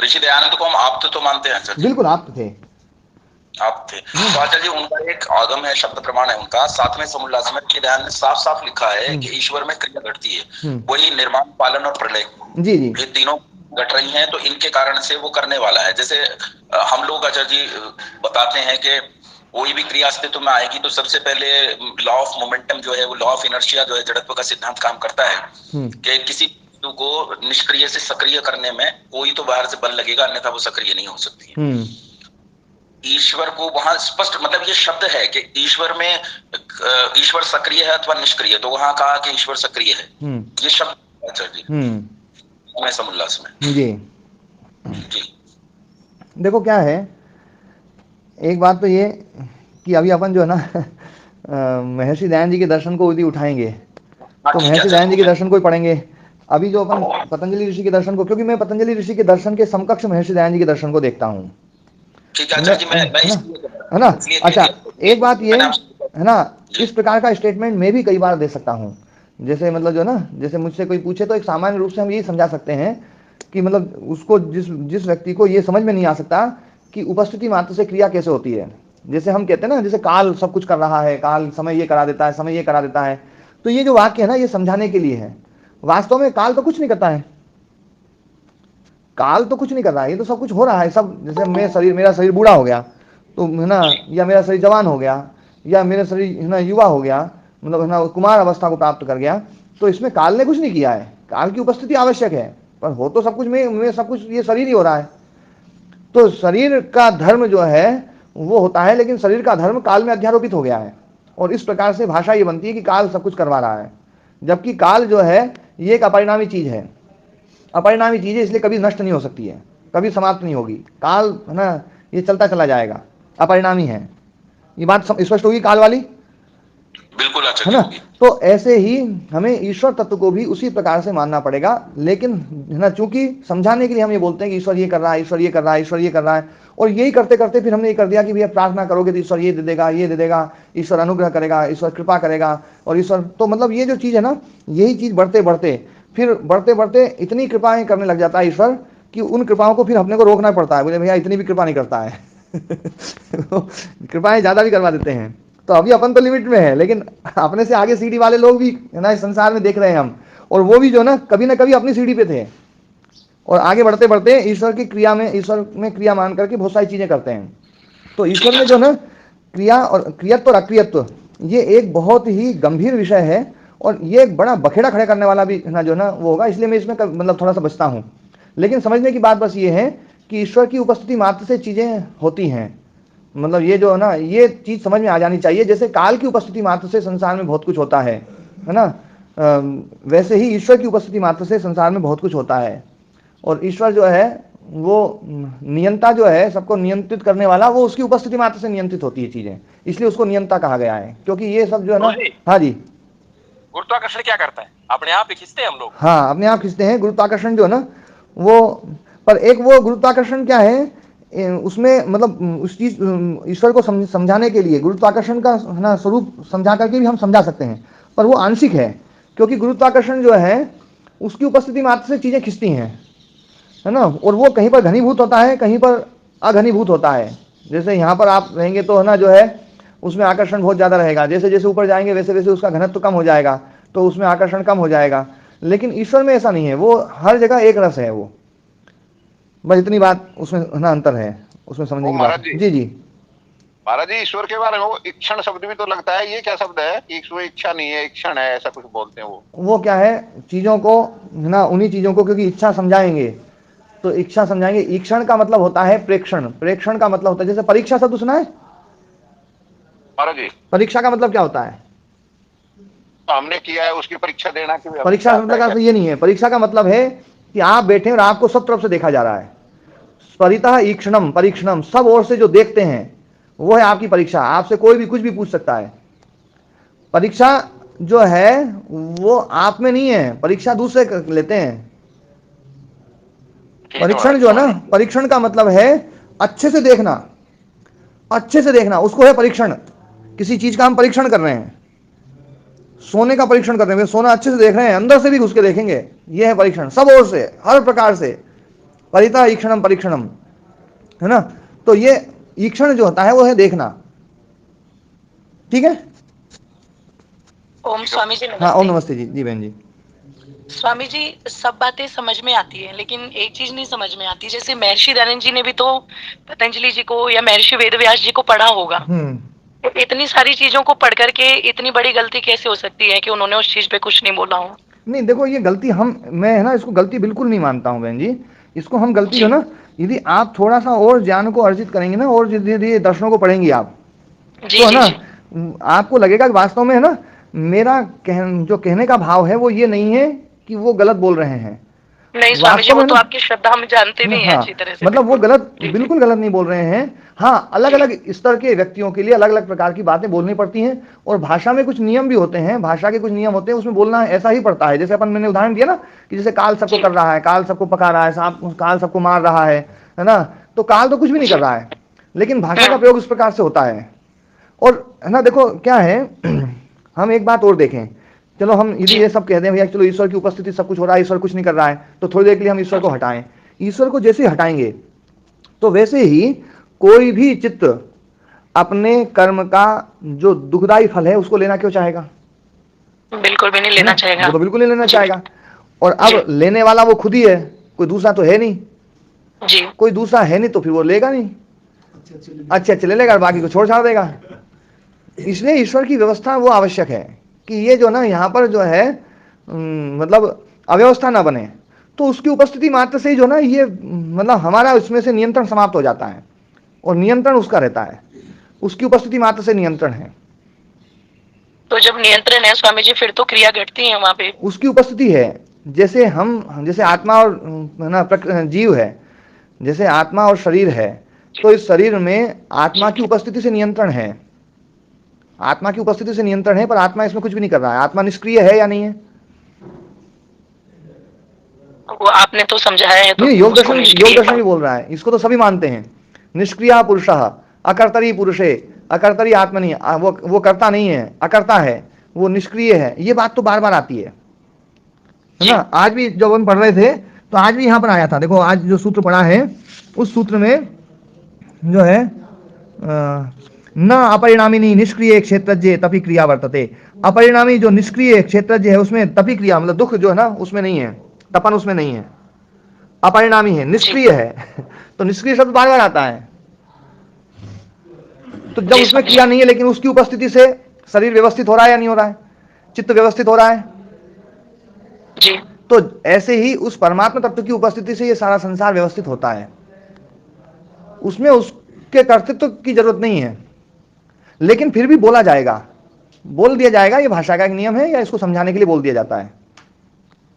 S2: ऋषि दयानंद को हम आप तो मानते हैं आचार्य?
S1: बिल्कुल आप थे।
S2: तो आचार्य जी उनका एक आगम है, शब्द प्रमाण है उनका, 7वें समुल्लास में ऋषि दयानंद ने साफ साफ लिखा है कि ईश्वर में क्रिया घटती है, वही निर्माण, पालन और प्रलय,
S1: जी जी
S2: ये तीनों घट रही हैं, तो इनके कारण से वो करने वाला है। जैसे हम लोग आचार्य जी बताते हैं कि कोई भी क्रिया अस्तित्व में आएगी तो सबसे पहले लॉ ऑफ मोमेंटम जो है, वो लॉ ऑफ इनर्शिया जो है, जड़त्व का सिद्धांत काम करता है कि किसी वस्तु को निष्क्रिय से सक्रिय करने में कोई तो बाहर से बल लगेगा, अन्यथा वो सक्रिय नहीं हो सकती है। ईश्वर को वहां स्पष्ट मतलब ये शब्द है कि ईश्वर सक्रिय है अथवा निष्क्रिय, तो वहां कहा कि ईश्वर सक्रिय है, ये शब्द आचार्य जी मैं समुल्लास में। जी
S1: जी देखो क्या है, एक बात तो ये कि अभी अपन जो है ना महर्षि दयानंद जी के दर्शन को यदि उठाएंगे तो महर्षि दयानंद जी के दर्शन को ही पढ़ेंगे। अभी जो अपन पतंजलि ऋषि के दर्शन को, क्योंकि मैं पतंजलि ऋषि के दर्शन के समकक्ष महर्षि दयानंद जी के दर्शन को देखता हूँ, है ना। अच्छा एक बात ये है ना, इस प्रकार का स्टेटमेंट मैं भी कई बार दे सकता हूँ। जैसे मतलब जो ना, जैसे मुझसे कोई पूछे तो एक सामान्य रूप से हम यही समझा सकते हैं कि मतलब उसको जिस व्यक्ति को ये समझ में नहीं आ सकता कि उपस्थिति मात्र से क्रिया कैसे होती है। जैसे हम कहते हैं ना, जैसे काल सब कुछ कर रहा है, काल समय ये करा देता है, समय ये करा देता है, तो ये जो वाक्य है ना, ये समझाने के लिए है। वास्तव में काल तो कुछ नहीं करता है, काल तो कुछ नहीं कर रहा है, ये तो सब कुछ हो रहा है सब। जैसे मेरा शरीर बूढ़ा हो गया तो है ना, या मेरा शरीर जवान हो गया, या मेरा शरीर है ना युवा हो गया, मतलब है ना कुमार अवस्था को प्राप्त कर गया, तो इसमें काल ने कुछ नहीं किया है। काल की उपस्थिति आवश्यक है, पर हो तो सब कुछ में सब कुछ ये शरीर ही हो रहा है। तो शरीर का धर्म जो है वो होता है, लेकिन शरीर का धर्म काल में अध्यारोपित हो गया है, और इस प्रकार से भाषा ये बनती है कि काल सब कुछ करवा रहा है, जबकि काल जो है ये एक अपरिणामी चीज है। अपरिणामी चीज है, इसलिए कभी नष्ट नहीं हो सकती है, कभी समाप्त नहीं होगी। काल है ना ये चलता चला जाएगा, अपरिणामी है। ये बात स्पष्ट होगी काल वाली,
S2: बिल्कुल
S1: है ना। तो ऐसे ही हमें ईश्वर तत्व को भी उसी प्रकार से मानना पड़ेगा। लेकिन है ना, चूंकि समझाने के लिए हम ये बोलते हैं कि ईश्वर ये कर रहा है, ईश्वर ये कर रहा है, ईश्वर ये कर रहा है, और यही करते करते फिर हमने ये कर दिया कि भैया प्रार्थना करोगे तो ईश्वर ये दे देगा, ये दे देगा, ईश्वर अनुग्रह करेगा, ईश्वर कृपा करेगा, और ईश्वर तो मतलब ये जो चीज़ है ना, यही चीज़ बढ़ते बढ़ते इतनी कृपाएं करने लग जाता है ईश्वर कि उन कृपाओं को फिर अपने को रोकना पड़ता है। बोले भैया इतनी भी कृपा नहीं करता है कृपाएं ज़्यादा भी करवा देते हैं। तो अभी अपन तो लिमिट में है, लेकिन अपने से आगे सीढ़ी वाले लोग भी है ना इस संसार में देख रहे हैं हम, और वो भी जो ना कभी ना कभी अपनी सीढ़ी पे थे, और आगे बढ़ते बढ़ते ईश्वर की क्रिया में, ईश्वर में क्रिया मान करके बहुत सारी चीजें करते हैं। तो ईश्वर में जो ना क्रिया और क्रियत्व और अक्रियत्व ये एक बहुत ही गंभीर विषय है, और ये एक बड़ा बखेड़ा खड़े करने वाला भी ना जो ना वो होगा, इसलिए मैं इसमें मतलब थोड़ा सा बचता हूँ। लेकिन समझने की बात बस ये है कि ईश्वर की उपस्थिति मात्र से चीजें होती हैं, मतलब ये जो है ना ये चीज समझ में आ जानी चाहिए। जैसे काल की उपस्थिति मात्र से संसार में बहुत कुछ होता है ना, वैसे ही ईश्वर की उपस्थिति मात्र से संसार में बहुत कुछ होता है। और ईश्वर जो है वो नियंता जो है, सबको नियंत्रित करने वाला, वो उसकी उपस्थिति मात्र से नियंत्रित होती है चीजें, इसलिए उसको नियंता कहा गया है। क्योंकि ये सब जो है ना, हाँ जी,
S5: गुरुत्वाकर्षण क्या करता है? अपने आप ही खींचते हैं हम लोग।
S1: हाँ अपने आप खींचते हैं। गुरुत्वाकर्षण जो है ना वो, पर एक वो गुरुत्वाकर्षण क्या है उसमें, मतलब उस चीज ईश्वर को समझाने के लिए गुरुत्वाकर्षण का है ना स्वरूप समझा करके भी हम समझा सकते हैं, पर वो आंशिक है। क्योंकि गुरुत्वाकर्षण जो है उसकी उपस्थिति मात्र से चीजें खिंचती हैं, है ना, और वो कहीं पर घनीभूत होता है, कहीं पर अघनीभूत होता है। जैसे यहाँ पर आप रहेंगे तो है ना जो है उसमें आकर्षण बहुत ज्यादा रहेगा, जैसे जैसे ऊपर जाएंगे वैसे वैसे उसका घनत्व कम हो जाएगा, तो उसमें आकर्षण कम हो जाएगा। लेकिन ईश्वर में ऐसा नहीं है, वो हर जगह एक रस है। वो बस इतनी बात उसमें ना अंतर है, उसमें समझने की बात। जी जी
S3: महाराज जी, ईश्वर के बारे में वो इक्षण शब्द भी तो लगता है, ये क्या शब्द है? ईश्वर इच्छा नहीं है, इक्षण है, ऐसा कुछ बोलते हैं।
S1: वो क्या है, चीजों को ना, उन्हीं चीजों को, क्योंकि इच्छा समझाएंगे तो इच्छा समझाएंगे। ईक्षण का मतलब होता है प्रेक्षण, प्रेक्षण का मतलब होता है, जैसे परीक्षा शब्द सुना है
S3: महाराज जी?
S1: परीक्षा का मतलब क्या होता है?
S3: तो हमने किया है उसकी परीक्षा देना की।
S1: परीक्षा मतलब का ये नहीं है। परीक्षा का मतलब है कि आप बैठे और आपको सब तरफ से देखा जा रहा है। परितः ईक्षणम, परीक्षणम, सब ओर से जो देखते हैं वो है आपकी परीक्षा। आपसे कोई भी कुछ भी पूछ सकता है। परीक्षा जो है वो आप में नहीं है, परीक्षा दूसरे लेते हैं। परीक्षण जो है ना, परीक्षण का मतलब है अच्छे से देखना, अच्छे से देखना, उसको है परीक्षण। किसी चीज का हम परीक्षण कर रहे हैं, सोने का परीक्षण कर रहे हैं, सोना अच्छे से देख रहे हैं, अंदर से भी घुस के देखेंगे, ये है परीक्षण। सब ओर से, हर प्रकार से। परिता ईक्षणम परीक्षणम, है ना। तो ये ईक्षण जो होता है वो है देखना। ठीक है।
S6: ओम स्वामी जी
S1: हाँ, ओम नमस्ते जी। जी बहन जी।
S6: स्वामी जी, सब बातें समझ में आती है, लेकिन एक चीज नहीं समझ में आती। जैसे महर्षि दयानंद जी ने भी तो पतंजलि जी को या महर्षि वेदव्यास जी को पढ़ा होगा, तो इतनी सारी चीजों को पढ़ करके इतनी बड़ी गलती कैसे हो सकती है कि उन्होंने उस चीज पे कुछ नहीं बोला हो?
S1: नहीं देखो, ये गलती मैं है ना, इसको गलती बिल्कुल नहीं मानता हूँ बहन जी। इसको हम गलती जो ना, यदि आप थोड़ा सा और ज्ञान को अर्जित करेंगे ना, और धीरे धीरे दर्शनों को पढ़ेंगे आप, तो है ना, आपको लगेगा कि वास्तव में है ना, मेरा जो कहने का भाव है वो ये नहीं है कि वो गलत बोल रहे हैं।
S6: नहीं स्वामी जी, वो तो आपकी श्रद्धा हम जानते भी हैं अच्छी तरह से।
S1: मतलब वो गलत, बिल्कुल गलत नहीं बोल रहे हैं। हाँ, अलग अलग स्तर के व्यक्तियों के लिए अलग अलग प्रकार की बातें बोलनी पड़ती हैं, और भाषा में कुछ नियम भी होते हैं, भाषा के कुछ नियम होते हैं, उसमें बोलना ऐसा ही पड़ता है। जैसे मैंने उदाहरण दिया ना, कि जैसे काल सबको कर रहा है, काल सबको पका रहा है, सांप काल सबको मार रहा है ना। तो काल तो कुछ भी नहीं कर रहा है, लेकिन भाषा का प्रयोग इस प्रकार से होता है। और है ना, देखो क्या है, हम एक बात और देखें। चलो हम यदि ये सब कहते हैं भैया, चलो ईश्वर की उपस्थिति सब कुछ हो रहा है, ईश्वर कुछ नहीं कर रहा है, तो थोड़ी देर के लिए हम ईश्वर को हटाएं। ईश्वर को जैसे हटाएंगे तो वैसे ही कोई भी चित्त अपने कर्म का जो दुखदायी फल है उसको लेना क्यों चाहेगा?
S6: बिल्कुल भी नहीं लेना चाहेगा।
S1: वो तो बिल्कुल नहीं लेना चाहेगा। और अब लेने वाला वो खुद ही है, कोई दूसरा तो है नहीं
S6: जी।
S1: कोई दूसरा है नहीं, तो फिर वो लेगा नहीं। अच्छे ले लेगा, बाकी को छोड़ छाड़ देगा। इसलिए ईश्वर की व्यवस्था वो आवश्यक है कि ये जो ना यहाँ पर जो है मतलब अव्यवस्था ना बने। तो उसकी उपस्थिति मात्र से ही जो ना ये मतलब हमारा उसमें से नियंत्रण समाप्त हो जाता है, और नियंत्रण उसका रहता है। उसकी उपस्थिति मात्र से नियंत्रण है।
S6: तो जब नियंत्रण है स्वामी जी, फिर तो क्रिया घटती है वहां पे।
S1: उसकी उपस्थिति है। जैसे आत्मा और ना जीव है, जैसे आत्मा और शरीर है, तो इस शरीर में आत्मा की उपस्थिति से नियंत्रण है। आत्मा की उपस्थिति से नियंत्रण है, पर आत्मा इसमें कुछ भी नहीं कर रहा है। आत्मा निष्क्रिय है या नहीं है?
S6: वो आपने तो समझाया है। तो
S1: योग दर्शन भी बोल रहा है, इसको तो सभी मानते हैं। निष्क्रिय पुरुषः अकर्तरी पुरुषे, अकर्तरी आत्मा नहीं, वो करता नहीं है, अकर्ता है, वो निष्क्रिय है। ये बात तो बार बार आती है ना। आज भी जब हम पढ़ रहे थे तो आज भी यहाँ पर आया था। देखो आज जो सूत्र पढ़ा है, उस सूत्र में जो है न अपरिणामिनी निष्क्रिय क्षेत्रज्ञ तपि क्रिया वर्तते। अपरिणामी जो निष्क्रिय क्षेत्रज्ञ है उसमें तपि क्रिया मतलब दुख जो है ना उसमें नहीं है, तपन उसमें नहीं है, अपरिणामी है, निष्क्रिय है। तो निष्क्रिय शब्द बार बार आता है। तो जब उसमें क्रिया नहीं है, लेकिन उसकी उपस्थिति से शरीर व्यवस्थित हो रहा है या नहीं हो रहा है, चित्त व्यवस्थित हो रहा है
S6: जी।
S1: तो ऐसे ही उस परमात्मा तत्व की उपस्थिति से ये सारा संसार व्यवस्थित होता है। उसमें उसके कर्तृत्व की जरूरत नहीं है, लेकिन फिर भी बोला जाएगा, बोल दिया जाएगा। ये भाषा का एक नियम है, या इसको समझाने के लिए बोल दिया जाता है।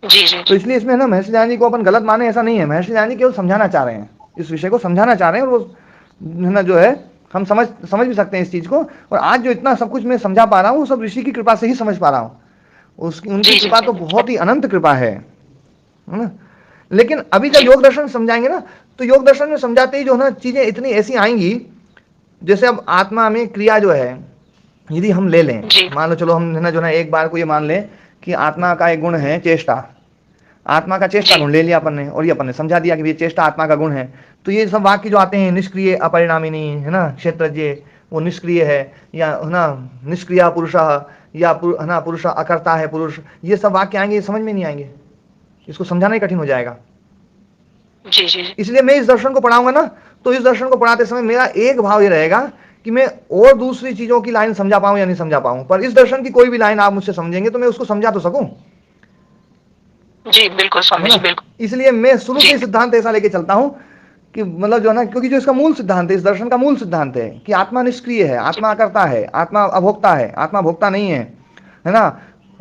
S6: जी।
S1: तो इसलिए इसमें ना महर्षि दयानंद जी को अपन गलत माने, ऐसा नहीं है। महर्षि दयानंद जी केवल समझाना चाह रहे हैं, इस विषय को समझाना चाह रहे हैं, और वो ना जो है हम समझ भी सकते हैं इस चीज को। और आज जो इतना सब कुछ मैं समझा पा रहा हूँ, वो सब ऋषि की कृपा से ही समझ पा रहा हूँ। उनकी कृपा तो बहुत ही अनंत कृपा है ना। लेकिन अभी जब योग दर्शन समझाएंगे ना, तो योग दर्शन में समझाते ही जो ना चीजें इतनी ऐसी आएंगी, जैसे अब आत्मा में क्रिया जो है यदि हम ले लें, मान लो चलो हम ना जो ना एक बार को ये मान लें कि आत्मा का एक गुण है चेष्टा। आत्मा का चेष्टा गुण ले लिया अपन ने, और ये अपन ने समझा दिया कि ये चेष्टा आत्मा का गुण है। तो ये सब वाक्य जो आते हैं, निष्क्रिय अपरिणामिनी है ना, क्षेत्रज्ञ वो निष्क्रिय है, या है ना निष्क्रिय पुरुषः, या है ना पुरुष अकर्ता है पुरुष, ये सब वाक्य आएंगे, ये समझ में नहीं आएंगे, इसको समझाना ही कठिन हो जाएगा।
S6: जी।
S1: इसलिए मैं इस दर्शन को पढ़ाऊंगा ना, तो इस दर्शन को पढ़ाते समय मेरा एक भाव ये रहेगा कि मैं और दूसरी चीजों की लाइन समझा पाऊं या नहीं समझा पाऊं, पर इस दर्शन की कोई भी लाइन आप मुझसे समझेंगे तो मैं उसको समझा तो सकूं।
S6: जी बिल्कुल स्वामी जी, बिल्कुल।
S1: इसलिए मैं शुरू से सिद्धांत ऐसा लेके चलता हूं कि मतलब जो है ना, क्योंकि जो इसका मूल सिद्धांत है, इस दर्शन का मूल सिद्धांत है कि आत्मा निष्क्रिय है, आत्मा अकर्ता है, आत्मा अभोक्ता है, आत्मा भोक्ता नहीं है ना।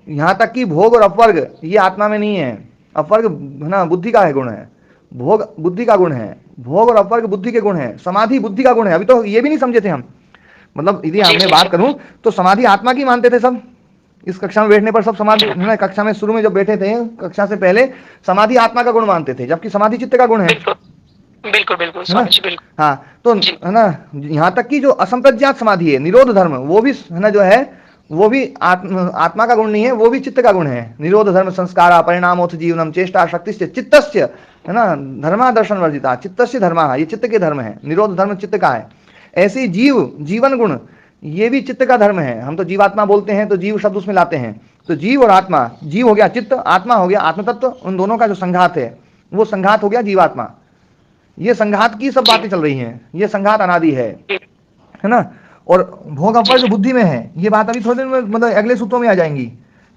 S1: यहाँ तक कि भोग और अपवर्ग ये आत्मा में नहीं है। अपवर्ग है ना बुद्धि का है गुण है, भोग बुद्धि का गुण है, भोग और अपवर्ग बुद्धि के गुण है, समाधि बुद्धि का गुण है। अभी तो ये भी नहीं समझे थे हम मतलब यदि हमने बात करूं तो समाधि आत्मा की मानते थे सब, इस कक्षा में बैठने पर सब समाधि, कक्षा में शुरू में जब बैठे थे, कक्षा से पहले समाधि आत्मा का गुण मानते थे, जबकि समाधि चित्त का गुण है।
S6: बिल्कुल बिल्कुल स्वामी जी, बिल्कुल।
S1: हाँ, तो है ना, यहाँ तक कि जो असंप्रज्ञात समाधि है, निरोध धर्म, वो भी है ना जो है, वो भी आत्मा का गुण नहीं है, वो भी चित्त का गुण है। निरोध धर्म संस्कारा परिणामोथ जीवनम चेष्टा शक्तिश्च चित्तस्य, है ना, धर्मा दर्शन वर्जिता चित्तस्य धर्मा, ये चित्त के धर्म है। निरोध धर्म चित्त का है। ऐसे जीवन गुण, ये भी चित्त का धर्म है। हम तो जीवात्मा बोलते हैं तो जीव शब्द उसमें लाते हैं, तो जीव और आत्मा, जीव हो गया चित्त, आत्मा हो गया आत्म तत्व, उन दोनों का जो संघात है वो संघात हो गया जीवात्मा। ये संघात की सब बातें चल रही हैं, ये संघात अनादि है ना। और भोग अपवर्ग बुद्धि में है, ये बात अभी थोड़ी देर में मतलब अगले सूत्रों में आ जाएंगी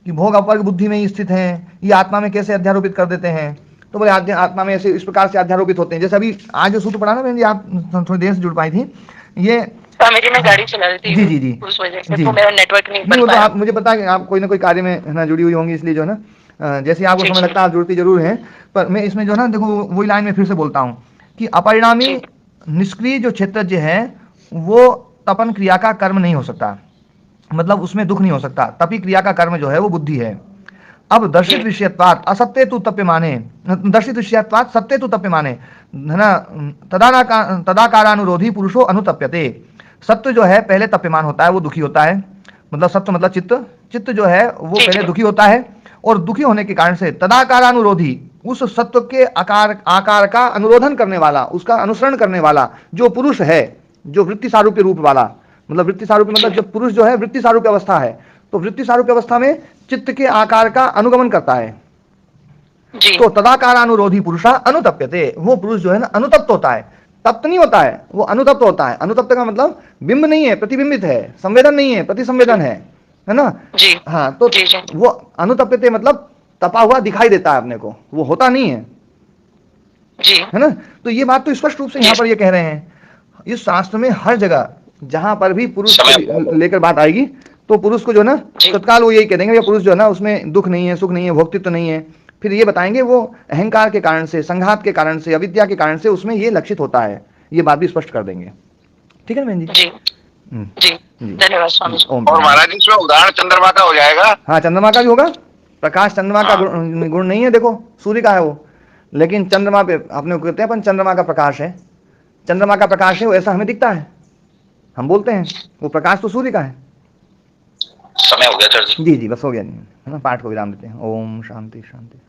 S1: कि भोग अपवर्ग बुद्धि में ही स्थित है, ये आत्मा में कैसे अध्यारोपित कर देते हैं। तो बोले आत्मा में ऐसे इस प्रकार से अध्यारोपित होते हैं। जैसे अभी आज जो सूत्र पढ़ा ना बहन जी, आप थोड़ी देर से जुड़ पाई थी, ये
S6: मैं गाड़ी चला रही थी, जी उस वजह से तो मेरा नेटवर्क नहीं बन पाया।
S1: आप मुझे पता है कि आप कोई ना कोई कार्य में है ना जुड़ी हुई होंगी, इसलिए जो है ना जैसे आपको समय लगता है आप जुड़ती जरूर हैं। पर मैं इसमें जो है ना देखो वही लाइन में फिर से बोलता हूँ कि अपरिणामी निष्क्रिय जो क्षेत्रज्ञ है वो तपन क्रिया का कर्म नहीं हो सकता, मतलब उसमें दुख नहीं हो सकता। तपी क्रिया का कर्म जो है वो बुद्धि है। अब दर्शित विषयत्वात् असत्य तु तप्य माने, दर्शित विषयत्वात् सत्य तु तप्य माने, है ना, तदाकारानुरोधी पुरुषो अनुतप्यते। सत्य जो है पहले तप्यमान होता है, वो दुखी होता है, मतलब सत्य मतलब चित्त, चित्त जो है वो पहले दुखी होता है, और दुखी होने के कारण से तदाकारानुरोधी, उस सत्व के आकार का अनुरोधन करने वाला, उसका अनुसरण करने वाला जो पुरुष है, जो वृत्ति सारूप्य रूप वाला, मतलब वृत्ति सारूप्य मतलब जब पुरुष जो है वृत्ति सारूप्य अवस्था है, तो वृत्ति सारूप्य अवस्था में चित्त के आकार का अनुगमन करता है। तो तदाकारानुरोधी पुरुषा अनुतप्यते, वो पुरुष जो है ना अनुतप्त होता है, तप्त नहीं होता है, वो अनुतप्त होता है। अनुतप्त का मतलब बिंब नहीं है, प्रतिबिंबित है, संवेदन नहीं है, प्रतिसंवेदन है ना। हाँ, तो वो अनुतप्यते मतलब तपा हुआ दिखाई देता है अपने को, वो होता नहीं है, है ना। तो ये बात तो स्पष्ट रूप से यहाँ पर ये कह रहे हैं। इस शास्त्र में हर जगह जहां पर भी पुरुष को लेकर बात आएगी तो पुरुष को जो है ना तत्काल वो यही कह देंगे, पुरुष जो है ना उसमें दुख नहीं है, सुख नहीं है, भोक्तित्व नहीं है। फिर ये बताएंगे वो अहंकार के कारण से, संघात के कारण से, अविद्या के कारण से उसमें ये लक्षित होता है, ये बात भी स्पष्ट कर देंगे। ठीक है बहन जी?
S6: जी धन्यवाद स्वामी जी।
S3: और महाराज जी इसमें उदाहरण चंद्रमा का हो जाएगा?
S1: हाँ, चंद्रमा का भी होगा। प्रकाश चंद्रमा का गुण नहीं है, देखो सूर्य का है वो, लेकिन चंद्रमा पे अपने को कहते हैं अपन चंद्रमा का प्रकाश है, चंद्रमा का प्रकाश है वो, ऐसा हमें दिखता है, हम बोलते हैं वो प्रकाश तो सूर्य का है।
S2: समय हो गया सर जी।
S1: जी बस हो गया, नहीं है ना, पाठ को विराम देते हैं। ओम शांति शांति।